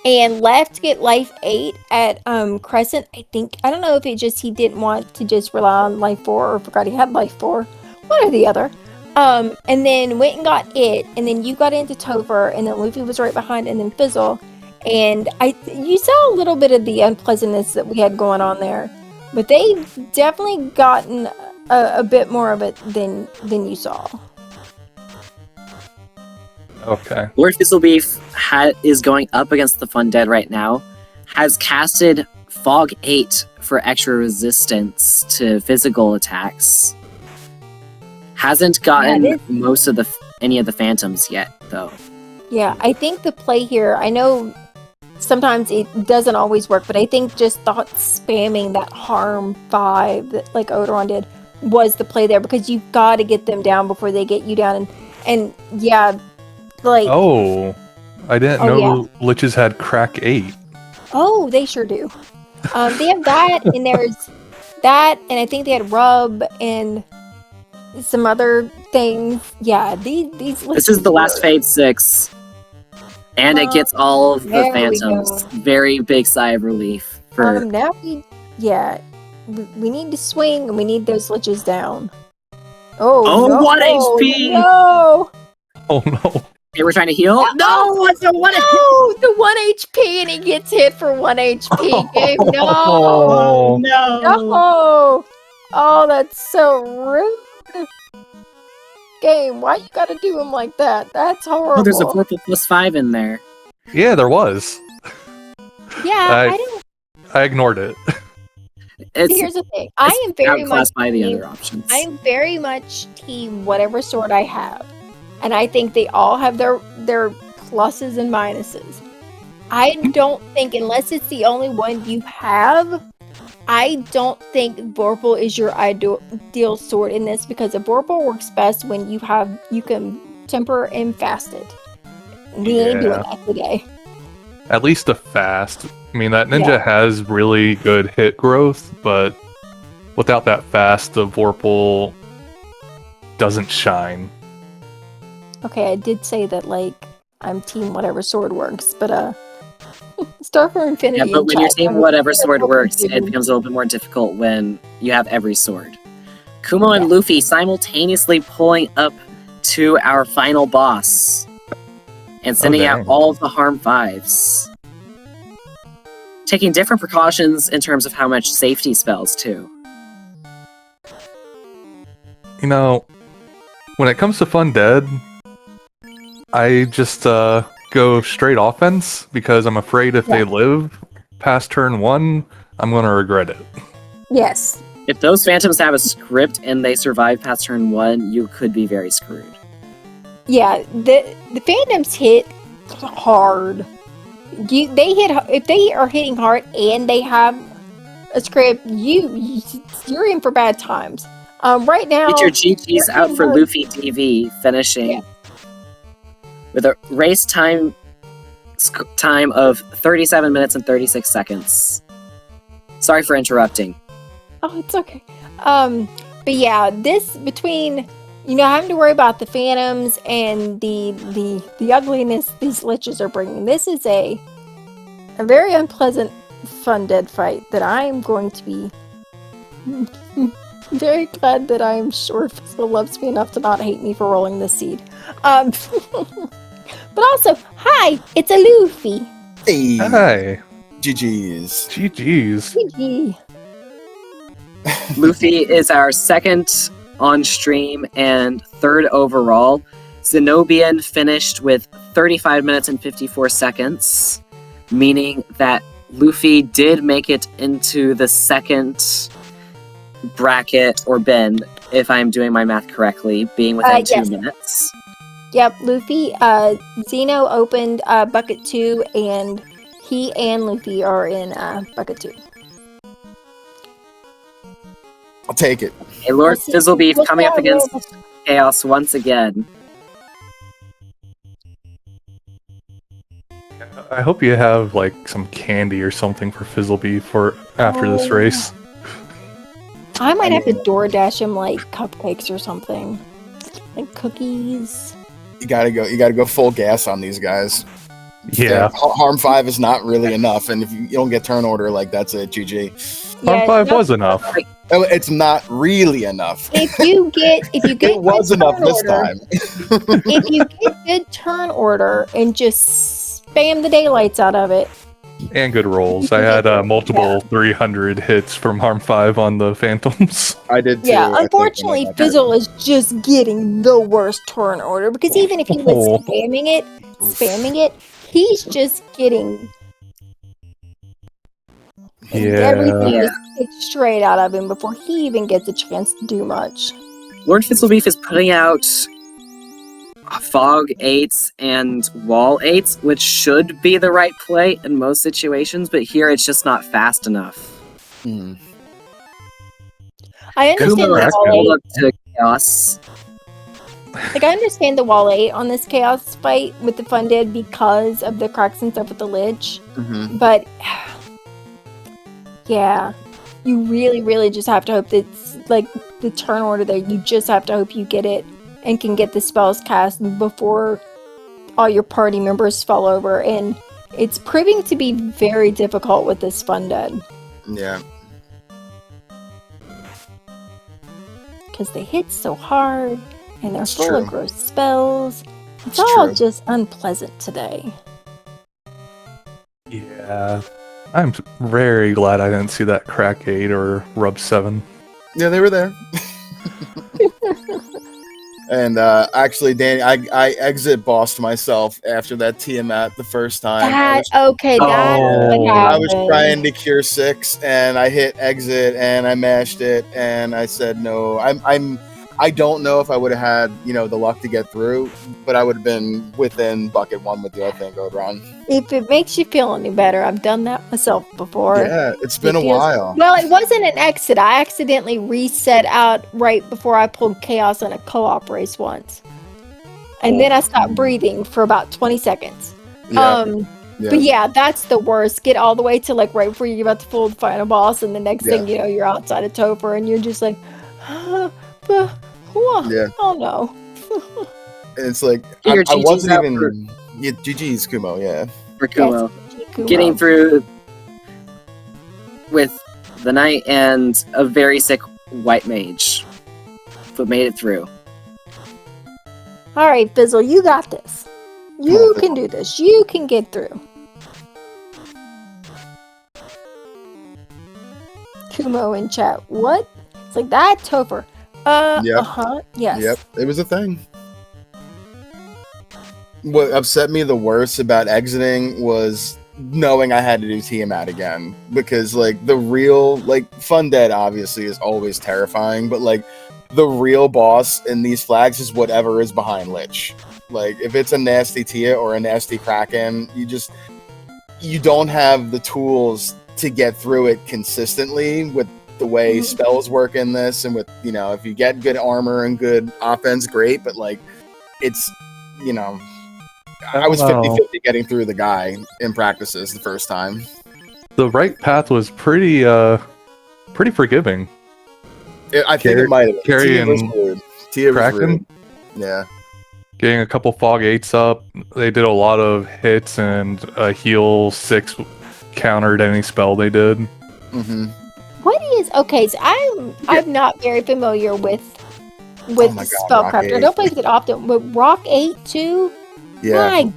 and left to get life 8 at Crescent. I don't know if he didn't want to just rely on life 4 or forgot he had life 4. One or the other. And then went and got it, and then you got into Topher, and then Luffy was right behind, and then Fizzle. And you saw a little bit of the unpleasantness that we had going on there, but they've definitely gotten a bit more of it than you saw.
Okay.
Lord Fizzlebeef is going up against the Fun Dead right now, has casted Fog 8 for extra resistance to physical attacks. Hasn't gotten any of the phantoms yet, though.
Yeah, I think the play here, I know sometimes it doesn't always work, but I think just spamming that harm 5 that like Odron did was the play there, because you've got to get them down before they get you down. And yeah, like...
Oh, I didn't know Liches had crack 8.
Oh, they sure do. They have that, and there's that, and I think they had rub and some other things. Yeah, these
This is the last Fade 6. And it gets all of the
there we
phantoms.
go.
Very big sigh of relief for
Now we need to swing, and we need those liches down.
Oh,
no,
1 HP!
No!
Oh no.
They were trying to heal. No, it's a 1
No! The 1 HP, and he gets hit for 1 HP. Game, no!
Oh,
no!
No! Oh, that's so rude. Game, why you gotta do him like that? That's horrible.
Oh, there's a purple +5 in there.
yeah, there was.
Yeah,
I ignored it.
Here's the thing. I am very much
outclassed by the
team,
other options.
I am very much team whatever sword I have. And I think they all have their pluses and minuses. I don't think, unless it's the only one you have, I don't think Vorpal is your ideal sword in this, because a Vorpal works best when you can temper and fasted. We ain't doing that today.
At least a fast. I mean, that ninja
Yeah.
has really good hit growth, but without that fast, the Vorpal doesn't shine.
Okay, I did say that, like, I'm team whatever sword works, but, Star for Infinity.
Yeah, but when your team whatever sword works, it
it
becomes a little bit more difficult when you have every sword. Kumo and
Yeah.
Luffy simultaneously pulling up to our final boss and sending out
dang.
all of the harm 5s. Taking different precautions in terms of how much safety spells, too.
You know, when it comes to Fun Dead, I just go straight offense because I'm afraid if they live past turn 1, I'm going to regret it.
Yes.
If those phantoms have a script and they survive past turn 1, you could be very screwed.
Yeah, the Phantoms hit hard. If they are hitting hard and they have a script, you're in for bad times. Right now,
Get your GG's
they're
out for
hitting
Luffy TV, finishing
Yeah.
with a race time of 37 minutes and 36 seconds. Sorry for interrupting.
Oh, it's okay. But yeah, this between having to worry about the phantoms and the ugliness these liches are bringing. This is a very unpleasant Fun Dead fight that I am going to be very glad that I'm sure Fizzle loves me enough to not hate me for rolling this seed. But also, hi, it's a Luffy.
Hey,
Hey,
GG's.
GG's.
GG.
Luffy is our second on stream and third overall. Zenobian finished with 35 minutes and 54 seconds, meaning that Luffy did make it into the second bracket or bin, if I'm doing my math correctly, being within 2
yes.
minutes.
Yep, Luffy, Zeno opened bucket 2, and he and Luffy are in bucket 2.
I'll take it.
Hey, Lord
Let's see.
Fizzlebeef
Let's
coming up
see how
against Chaos once again.
I hope you have like some candy or something for Fizzlebeef for after this race.
I might have to DoorDash him like cupcakes or something, like cookies.
You gotta go full gas on these guys.
Yeah.
Harm 5 is not really enough, and if you don't get turn order, like that's it, GG.
Harm 5
no,
was enough.
It's not really enough.
If you get
It was
good
enough
turn
this
order,
time.
if you get good turn order and just spam the daylights out of it.
And good rolls. I had multiple 300 hits from Harm 5 on the Phantoms.
I did too.
Yeah,
I think
unfortunately,
when I got
Fizzle is just getting the worst turn order because even if he was
Oh.
spamming it, he's just getting everything
Yeah.
just kicked straight out of him before he even gets a chance to do much.
Lord Fizzlebeef is putting out Fog 8s and Wall 8s, which should be the right play in most situations, but here it's just not fast enough.
Hmm.
I understand
Kumo
the
has
wall
pulled
8.
up to Chaos.
Like, I understand the wall 8 on this Chaos fight with the Fun Dead because of the cracks and stuff with the Lich,
Mhm.
but yeah, you really, really just have to hope that it's like the turn order there. You just have to hope you get it and can get the spells cast before all your party members fall over, and it's proving to be very difficult with this Fun Dead
Yeah.
because they hit so hard and they're
It's
full
true.
of gross spells. It's
It's
all
true.
just unpleasant today.
Yeah. I'm very glad I didn't see that crack 8 or rub 7.
Yeah, they were there. And actually, Danny, I exit bossed myself after that Tiamat the first time.
That's
Oh.
what happened.
I was trying to cure 6, and I hit exit, and I mashed it, and I said no. I don't know if I would have had the luck to get through, but I would have been within bucket 1 with the other thing going wrong.
If it makes you feel any better, I've done that myself before.
Yeah, it's been a
It feels-
while.
Well, it wasn't an exit. I accidentally reset out right before I pulled Chaos in a co-op race once. and then I stopped breathing for about 20 seconds.
Yeah.
But yeah, that's the worst. Get all the way to like right before you're about to pull the final boss, and the next thing you know, you're outside of Topher, and you're just like,
Yeah.
oh no.
And it's like
Get your
I
GGs
wasn't
out
even GG's Kumo, yeah.
for Kumo.
Kumo.
Getting through with the knight and a very sick white mage, but made it through.
All right, Fizzle, you got this. You can do this. You can get through. Kumo in chat. What? It's like that, Topher.
Yep.
Yes.
Yep, it was a thing. What upset me the worst about exiting was knowing I had to do Tiamat again, because like the real Fun Dead obviously is always terrifying, but like the real boss in these flags is whatever is behind Lich. Like if it's a nasty Tia or a nasty Kraken, you don't have the tools to get through it consistently with the way spells work in this, and with if you get good armor and good offense, great, but like it's I was 50-50 getting through the guy in practices the first time.
The right path was pretty forgiving.
I think it might have.
Carry
Tia was
and
rude. Tia was
Kraken?
rude. Yeah.
Getting a couple fog 8s up. They did a lot of hits, and a heal 6 countered any spell they did.
Mm-hmm.
What is okay? So I'm not very familiar with
Oh my God, Rock
Spellcraft. I
8.
don't play with it often. But Rock 8 too.
Yeah.
My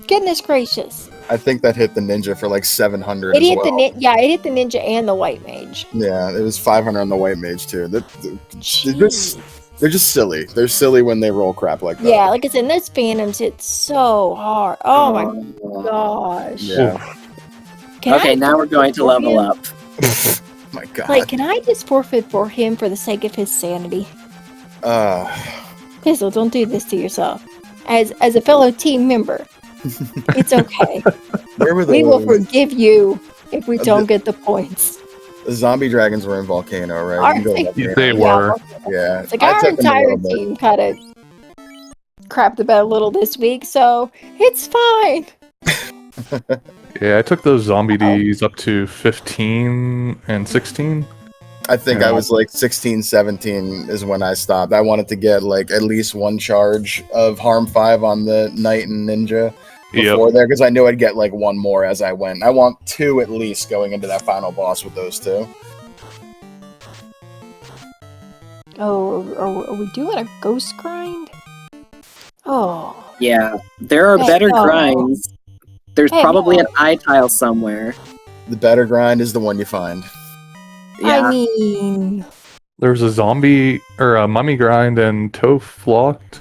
goodness gracious!
I think that hit the ninja for like 700
It
as
hit
well.
it hit the ninja and the white mage.
Yeah, it was 500 on the white mage too.
Jeez.
They're just silly. They're silly when they roll crap like that.
Yeah, like I said, those phantoms hit so hard. Oh my gosh.
Yeah.
Can
Okay,
I
now we're going to
forfeit
level
him?
up.
My God.
Like, can I just forfeit for him for the sake of his sanity? Pizzle, don't do this to yourself. As a fellow team member, it's okay.
Where were
We will
those?
forgive you if we don't get the points.
The zombie dragons were in Volcano, right?
Our-
You can go Volcano.
They were.
Yeah.
It's like
I
our
took them a
entire
little bit.
team kind of crapped about a little this week, so it's fine.
Yeah, I took those zombie Ds up to 15 and 16.
I think I was like 16, 17 is when I stopped. I wanted to get like at least one charge of Harm 5 on the Knight and Ninja before there, because I knew I'd get like one more as I went. I want 2 at least going into that final boss with those 2.
Oh, are we doing a ghost grind? Oh.
Yeah, there are
Hey,
better
oh.
grinds. There's
Hey,
probably
no.
an eye tile somewhere.
The better grind is the one you find.
Yeah,
I mean,
There's a zombie or a mummy grind and Toph locked.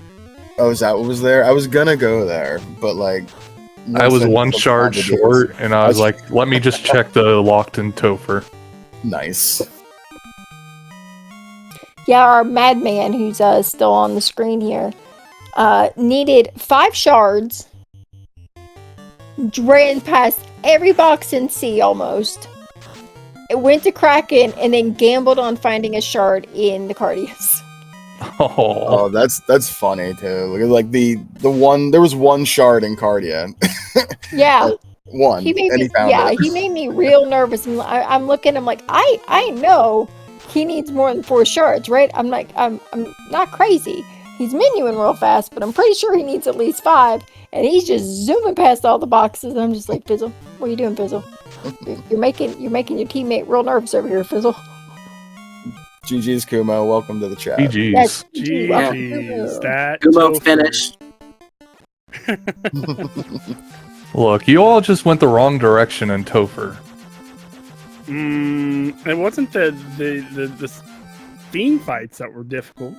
Oh, is that what was there? I was gonna go there, but like
I was
once
one
took
shard
time to do
short, and I was
I-
like, let me just check the locked in Topher.
it. Nice.
yeah, our madman who's still on the screen here needed 5 shards, ran past every box in C almost. It went to Kraken and then gambled on finding a shard in the Cardias.
Oh,
Oh, that's funny too. Like the one there was one shard in Cardia.
Yeah,
One.
he made
and
me.
he found
Yeah,
it.
he made me real nervous. And I'm looking. I'm like, I know he needs more than 4 shards, right? I'm like, I'm not crazy. He's menuing real fast, but I'm pretty sure he needs at least 5. And he's just zooming past all the boxes. I'm just like, Fizzle, what are you doing, Fizzle? You're making your teammate real nervous over here, Fizzle.
GG's Kumo, welcome to the chat.
GG's.
That's
Jeez, that
Kumo
Topher.
finished.
Look, you all just went the wrong direction in Topher.
It wasn't the Fiend fights that were difficult.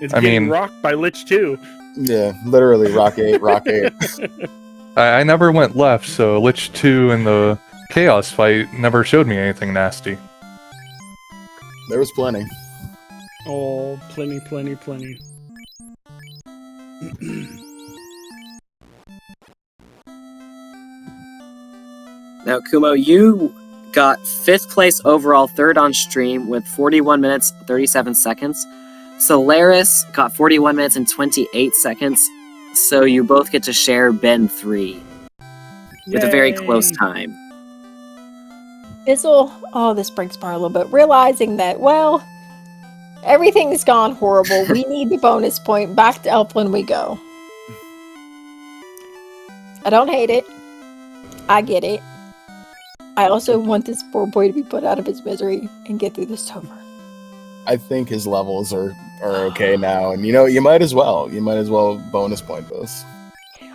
It's
I
getting
mean-
rocked by Lich too.
Yeah, literally Rock 8, Rock 8.
I never went left, so Lich 2 in the Chaos fight never showed me anything nasty.
There was plenty.
Oh, plenty.
Now, Kumo, you got 5th place overall, 3rd on stream with 41 minutes, 37 seconds. So Laris got 41 minutes and 28 seconds. So you both get to share Ben 3 with a very close
Yay.
time.
Fizzle, oh, this breaks my heart a little bit. Realizing that, well, everything's gone horrible. We need the bonus point. Back to Elflin we go. I don't hate it. I get it. I also want this poor boy to be put out of his misery and get through this over.
I think his levels are okay now, and you might as well. You might as well bonus point this.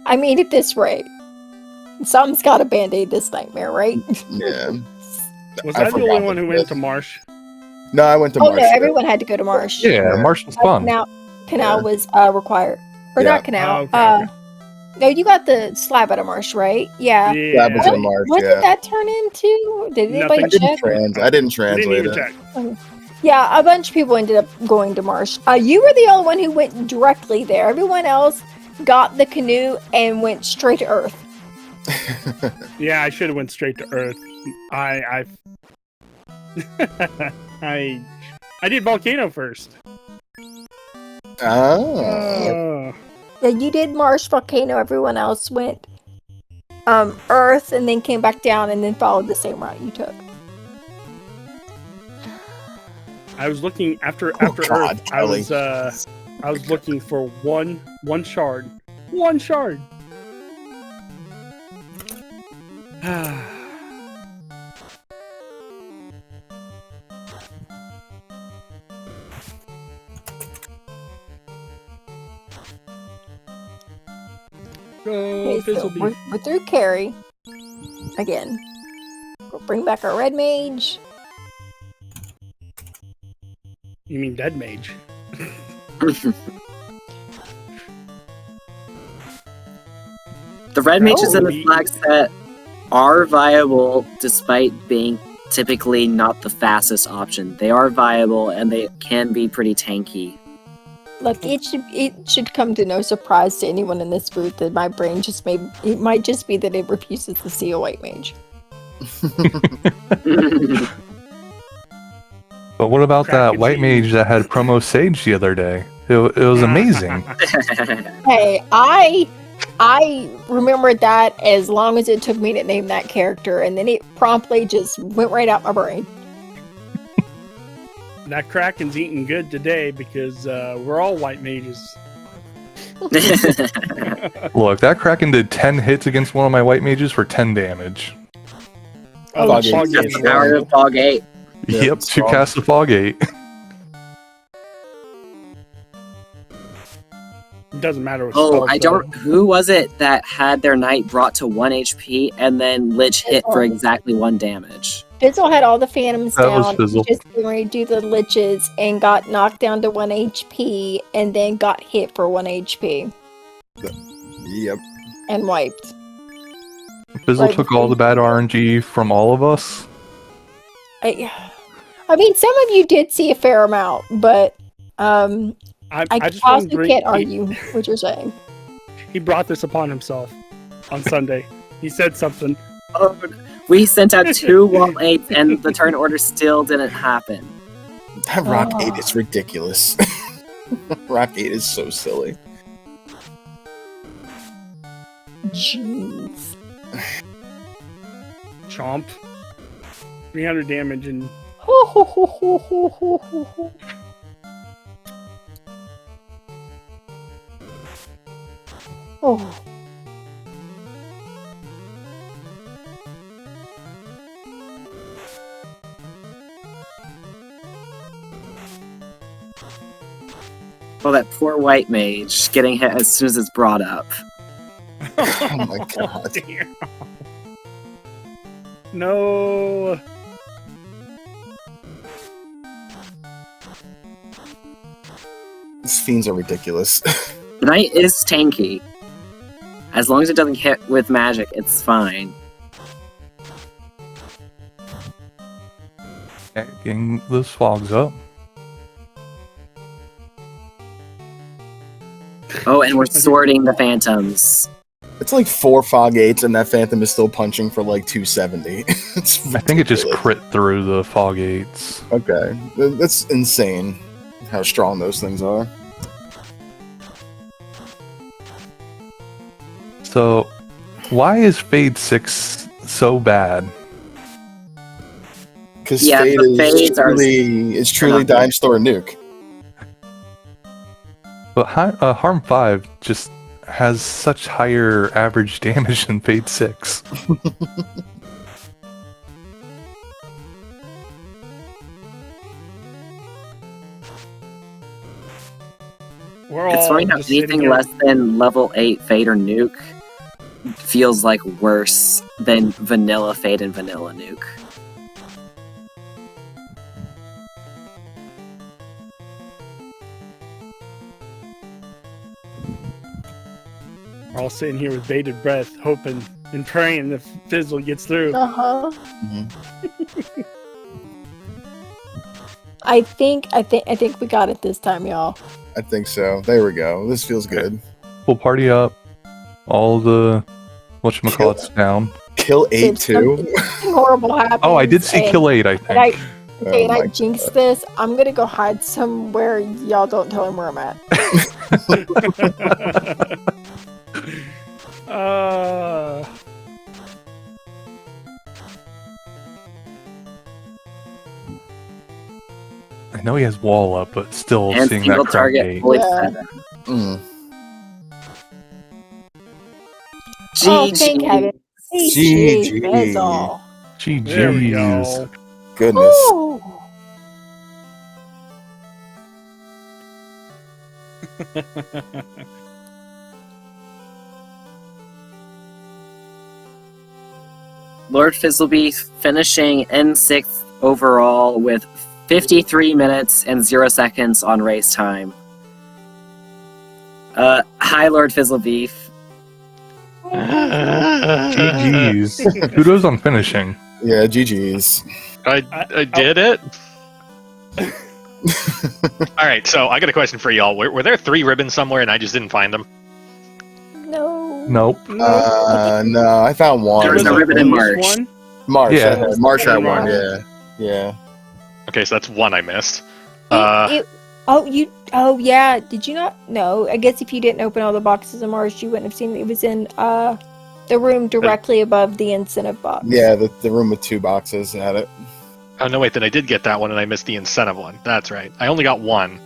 I mean, at this rate, something's got to band-aid this nightmare, right?
Yeah.
Was
I
I the
forgot
only one who
that
went
this-
to Marsh?
No, I went to
Oh
Marsh.
no, everyone had to go to Marsh.
Yeah, Marsh was fun.
Canal
Yeah.
was required, or
Yeah.
not Canal.
Oh, okay.
No, you got the slab out of Marsh, right? Yeah.
That was
Yeah.
in March,
What
yeah.
did that turn into? Did anybody
Nothing.
check?
I didn't
I didn't
translate
even
it.
check.
Yeah, a bunch of people ended up going to Marsh. You were the only one who went directly there. Everyone else got the canoe and went straight to Earth.
Yeah, I should have went straight to Earth. I I did Volcano first.
Oh.
Yeah, you did Marsh, Volcano. Everyone else went Earth and then came back down and then followed the same route you took.
I was looking after
God,
Earth.
Kelly.
I was looking for one shard. One shard. Go,
Okay, so
Fizzlebee.
we're through Carrie again. We'll bring back our red mage.
You mean Dead Mage?
The red mages in the
we-
flag set are viable despite being typically not the fastest option. They are viable and they can be pretty tanky.
Look, it should come to no surprise to anyone in this booth that my brain just it might just be that it refuses to see a white mage.
But what about
Crack
that
and
white
cheese.
mage that had promo Sage the other day? It was amazing.
Hey, I remembered that as long as it took me to name that character, and then it promptly just went right out my brain.
That Kraken's eating good today because we're all white mages.
Look, that Kraken did 10 hits against one of my white mages for 10 damage.
Oh,
Fog
geez.
Eight.
That's the power of Fog 8.
Yeah,
Yep,
it's
to
strong.
cast the Fog 8.
It doesn't matter what
Oh,
spells,
I
though.
don't. Who was it that had their knight brought to 1 HP and then Lich hit for exactly 1 damage?
Fizzle had all the phantoms
That was
down,
Fizzle.
just getting ready to do the liches, and got knocked down to 1 HP, and then got hit for 1 HP,
Yep.
and wiped.
Fizzle
Like-
took all the bad RNG from all of us.
I mean, some of you did see a fair amount, but I
I just
also
want to
can't argue what you're saying.
He brought this upon himself on Sunday. He said something.
Oh, we sent out 2 wall 8s and the turn order still didn't happen.
That Rock
Oh.
8 is ridiculous. Rock 8 is so silly.
Jeez.
Chomp. 300 damage and
Oh.
Oh, that poor white mage getting hit as soon as it's brought up.
Oh my God.
Damn. No.
These fiends are ridiculous.
The knight is tanky. As long as it doesn't hit with magic, it's fine.
Okay, getting those fogs up.
Oh, and we're sorting the phantoms.
It's like 4 Fog 8s and that Phantom is still punching for like 270. It's
I think it just
ridiculous.
crit through the Fog 8s.
Okay. That's insane. how strong those things are.
So, why is Fade 6 so bad?
Because
Yeah,
Fade
the
is
Fades are-
truly
not
Dime Store Nuke.
But Harm 5 just has such higher average damage than Fade 6.
We're
It's
all
funny how
just sitting
anything
here-
less than level 8 Fade or Nuke feels like worse than vanilla Fade and vanilla Nuke.
We're all sitting here with bated breath, hoping and praying that Fizzle gets through.
Uh-huh.
Mm-hmm.
I think we got it this time, y'all.
I think so. There we go. This feels good.
We'll party up. All the whatchamacallits down.
Kill 8
If
too.
something horrible happens.
Oh, I did see
and-
Kill 8, I
And
think.
and I
my
jinxed this. I'm gonna go hide somewhere. Y'all don't tell him where I'm at.
uh,
I know he has wall up, but still
And
seeing
single
that crowd
target
gate.
fully
Yeah.
fed.
Mm.
Oh, thank heaven.
GG.
That's all.
there we
GG's.
go.
Goodness.
Ooh.
Lord Fizzleby finishing in 6th overall with 53 minutes and 0 seconds on race time. Hi, Lord Fizzlebeef.
GG's. Kudos on finishing.
Yeah, GG's.
I did it. All right, so I got a question for y'all. Were there 3 ribbons somewhere and I just didn't find them?
No.
Nope.
No, I found one.
There was a ribbon in
At
March.
least one?
March.
Yeah.
Yeah. March had
March.
one. Yeah. Yeah.
Okay, so that's one I missed.
Oh yeah. Did you not? No. I guess if you didn't open all the boxes in Mars, you wouldn't have seen it. It was in the room directly above the incentive box.
Yeah. The room with 2 boxes had it.
Oh no, wait, then I did get that one and I missed the incentive one. That's right. I only got one.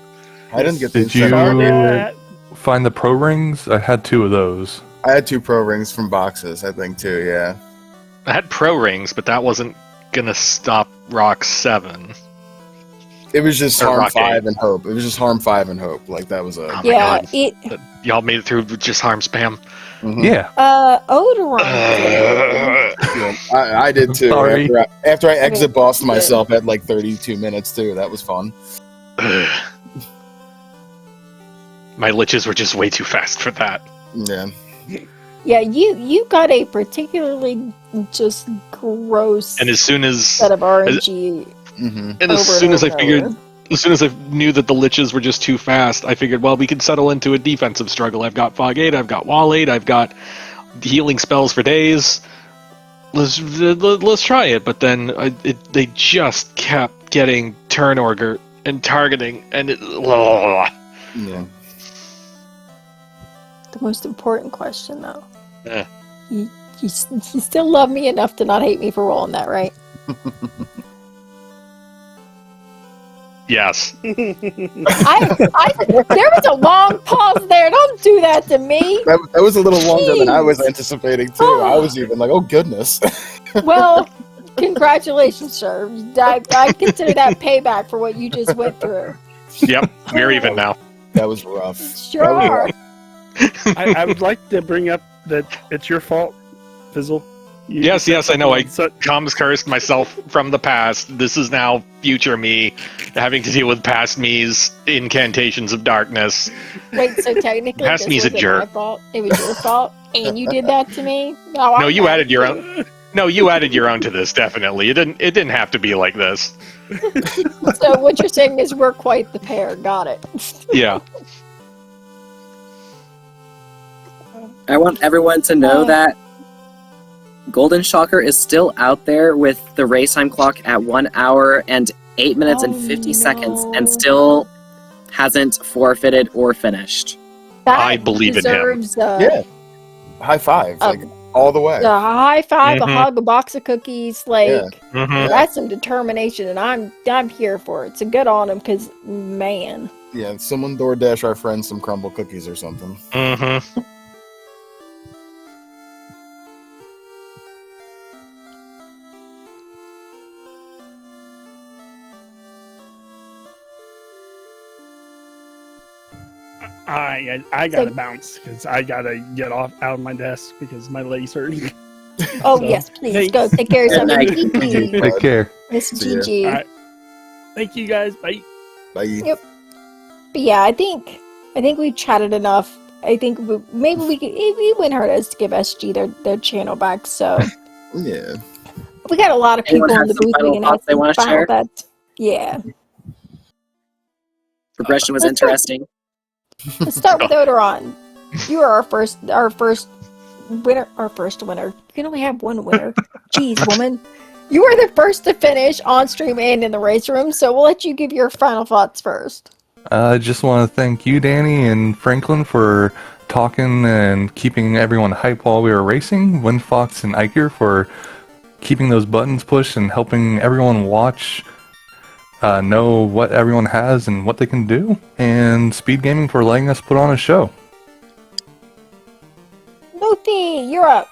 I didn't get the
Did you-
incentive.
Yeah.
Find the pro rings? I had 2 of those.
I had 2 pro rings from boxes, I think, too. Yeah.
I had pro rings, but that wasn't gonna stop Rock 7.
It was just
Or
Harm
Rock
5 and Hope. It was just Harm 5 and Hope. Like, that was a.
Oh my
Yeah.
God.
It.
Y'all made it through with just harm spam.
Mhm.
Yeah.
Odoron.
Yeah, I did too.
Sorry.
After I exit bossed
Yeah.
myself at like 32 minutes too. That was fun.
My liches were just way too fast for that.
Yeah.
Yeah. You got a particularly just gross
And as soon as
set of RNG.
Mm-hmm.
and as
over
soon as I
over.
figured as soon as I knew that the liches were just too fast, I figured, well, we can settle into a defensive struggle. I've got Fog 8, I've got Wall 8, I've got healing spells for days. Let's try it. But then they just kept getting turn order and targeting, and
Yeah.
The most important question, though.
Eh.
You still love me enough to not hate me for rolling that, right?
Yes.
There was a long pause there. Don't do that to me.
That was a little longer than I was
Jeez.
anticipating too. I was even like, oh goodness.
Well, congratulations, sir. I consider that payback for what you just went through.
Yep. We're even now.
That was rough.
Sure
That was
are.
rough.
I would like to bring up that it's your fault, Fizzle. You
Yes,
said
yes, I know.
something
Comms cursed myself from the past. This is now future me having to deal with past me's incantations of darkness.
Wait, so technically
Past
this
me's a
wasn't
jerk.
my fault? It was your fault? And you did that to me? No,
No, you added your own. No, you added your own to this. Definitely, it didn't have to be like this.
So what you're saying is we're quite the pair. Got it.
Yeah.
I want everyone to know that Golden Shocker is still out there with the race time clock at 1 hour and 8 minutes and
Oh,
50 seconds,
no.
and still hasn't forfeited or finished.
That
I believe in him.
deserves
Yeah. High five, like all the way.
a high five, a
Mhm.
hug, a box of cookies. Like
Yeah.
Mhm.
that's some determination, and I'm here for it. So good on him, because man,
Yeah, someone DoorDash our friends some crumble cookies or something.
Mhm.
I gotta bounce because I gotta get off out of my desk because my legs hurting.
oh
So,
yes, please
thanks.
go take care of
Good
yourself.
night.
Gigi,
Take care.
Miss
See ya.
Gigi.
All right. Thank you guys. Bye.
Bye.
Yep. But yeah, I think we've chatted enough. I think maybe we could. It wouldn't hurt us to give SG their channel back. So
Yeah.
we got a lot of
Anyone
people in
have
the
some
booth. We
final
can
thoughts
ask
they
some
wanna
final
share?
thoughts. Yeah.
Progression was
Let's start-
interesting.
Let's start with Odoron. You are our first winner. Our first winner. You can only have one winner. Jeez, woman. You were the first to finish on stream and in the race room, so we'll let you give your final thoughts first.
I just want to thank you, Danny and Franklin, for talking and keeping everyone hyped while we were racing. Windfox and Iker for keeping those buttons pushed and helping everyone watch know what everyone has and what they can do. And Speed Gaming for letting us put on a show.
Luffy, you're up.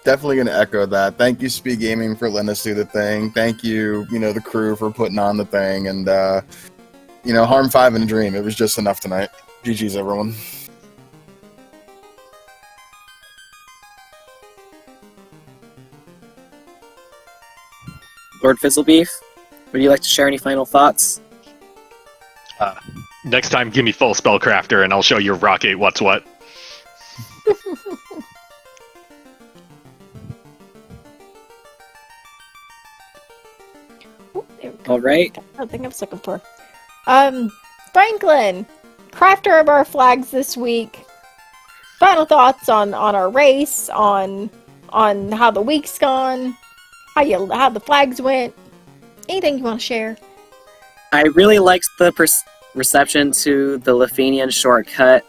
Definitely gonna echo that. Thank you, Speed Gaming, for letting us do the thing. Thank you, the crew for putting on the thing, and Harm 5 and Dream. It was just enough tonight. GG's, everyone.
Lord Fizzlebeef, would you like to share any final thoughts?
Next time, give me full spellcrafter, and I'll show you Rock 8 what's what.
Ooh, there we go.
All right.
I think I was looking for. Franklin, crafter of our flags this week. Final thoughts on our race, on how the week's gone, how the flags went. Anything you want to share?
I really liked the reception to the Lefanian shortcut.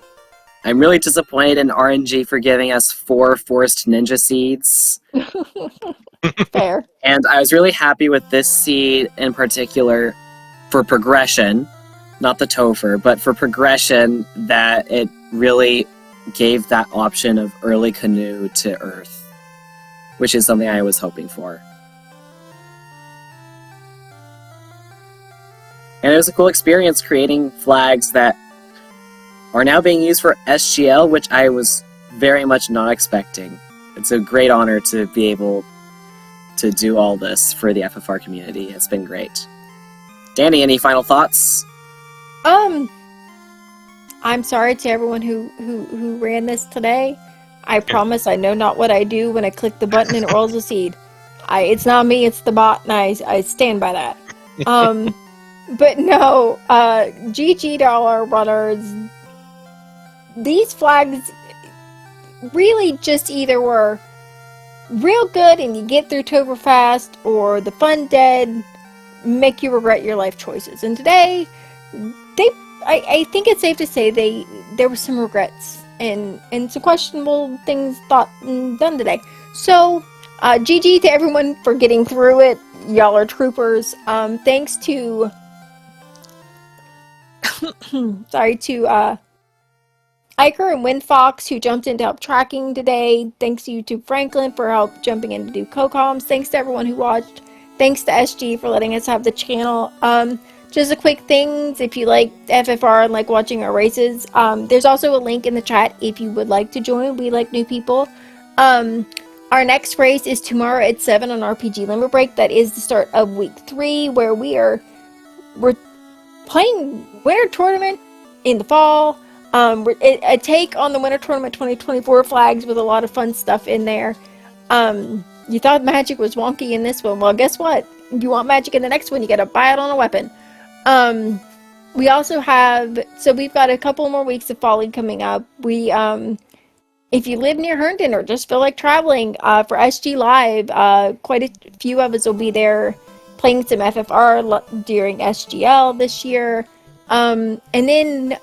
I'm really disappointed in RNG for giving us 4 forced ninja seeds.
Fair.
And I was really happy with this seed in particular for progression, not the Topher, but for progression, that it really gave that option of early canoe to Earth, which is something I was hoping for. And it was a cool experience creating flags that are now being used for SGL, which I was very much not expecting. It's a great honor to be able to do all this for the FFR community. It's been great. Danny, any final thoughts?
I'm sorry to everyone who ran this today. I promise I know not what I do when I click the button and it rolls a seed. It's not me, it's the bot, and I stand by that. But no, GG to all our runners. These flags really just either were real good and you get through Tober fast, or the fun dead make you regret your life choices. And today, I think it's safe to say there were some regrets and some questionable things thought and done today. So, GG to everyone for getting through it. Y'all are troopers. Thanks to Iker and Windfox, who jumped in to help tracking today. Thanks you to Franklin for help jumping in to do co-coms. Thanks to everyone who watched. Thanks to SG for letting us have the channel. Just a quick thing, if you like FFR and like watching our races, there's also a link in the chat if you would like to join. We like new people. Our next race is tomorrow at 7 on RPG Limit Break. That is the start of week 3, where we're playing Winter Tournament in the fall. A take on the Winter Tournament 2024 flags with a lot of fun stuff in there. You thought magic was wonky in this one. Well, guess what? If you want magic in the next one, you gotta buy it on a weapon. We also have, so we've got a couple more weeks of Folly coming up. We, if you live near Herndon or just feel like traveling, for SG Live, quite a few of us will be there playing some FFR during SGL this year. And then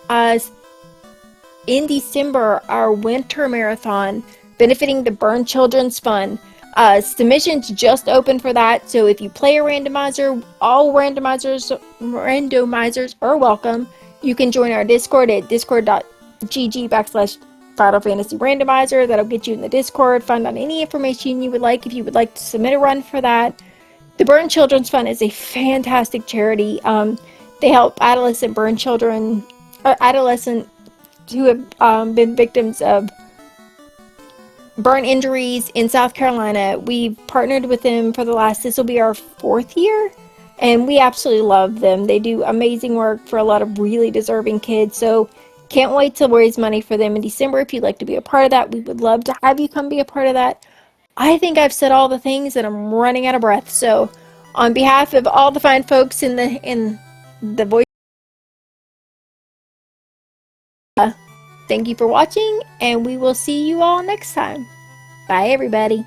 in December, our winter marathon benefiting the Burn Children's Fund. Submissions just open for that, so if you play a randomizer, all randomizers are welcome. You can join our Discord at discord.gg/Final Fantasy Randomizer. That'll get you in the Discord. Find out any information you would like if you would like to submit a run for that. The Burn Children's Fund is a fantastic charity. They help adolescent burn children, or adolescent who have been victims of burn injuries in South Carolina. We've partnered with them for this will be our 4th year, and we absolutely love them. They do amazing work for a lot of really deserving kids, so can't wait to raise money for them in December. If you'd like to be a part of that, we would love to have you come be a part of that. I think I've said all the things and I'm running out of breath, so on behalf of all the fine folks in the voice, thank you for watching, and we will see you all next time. Bye, everybody.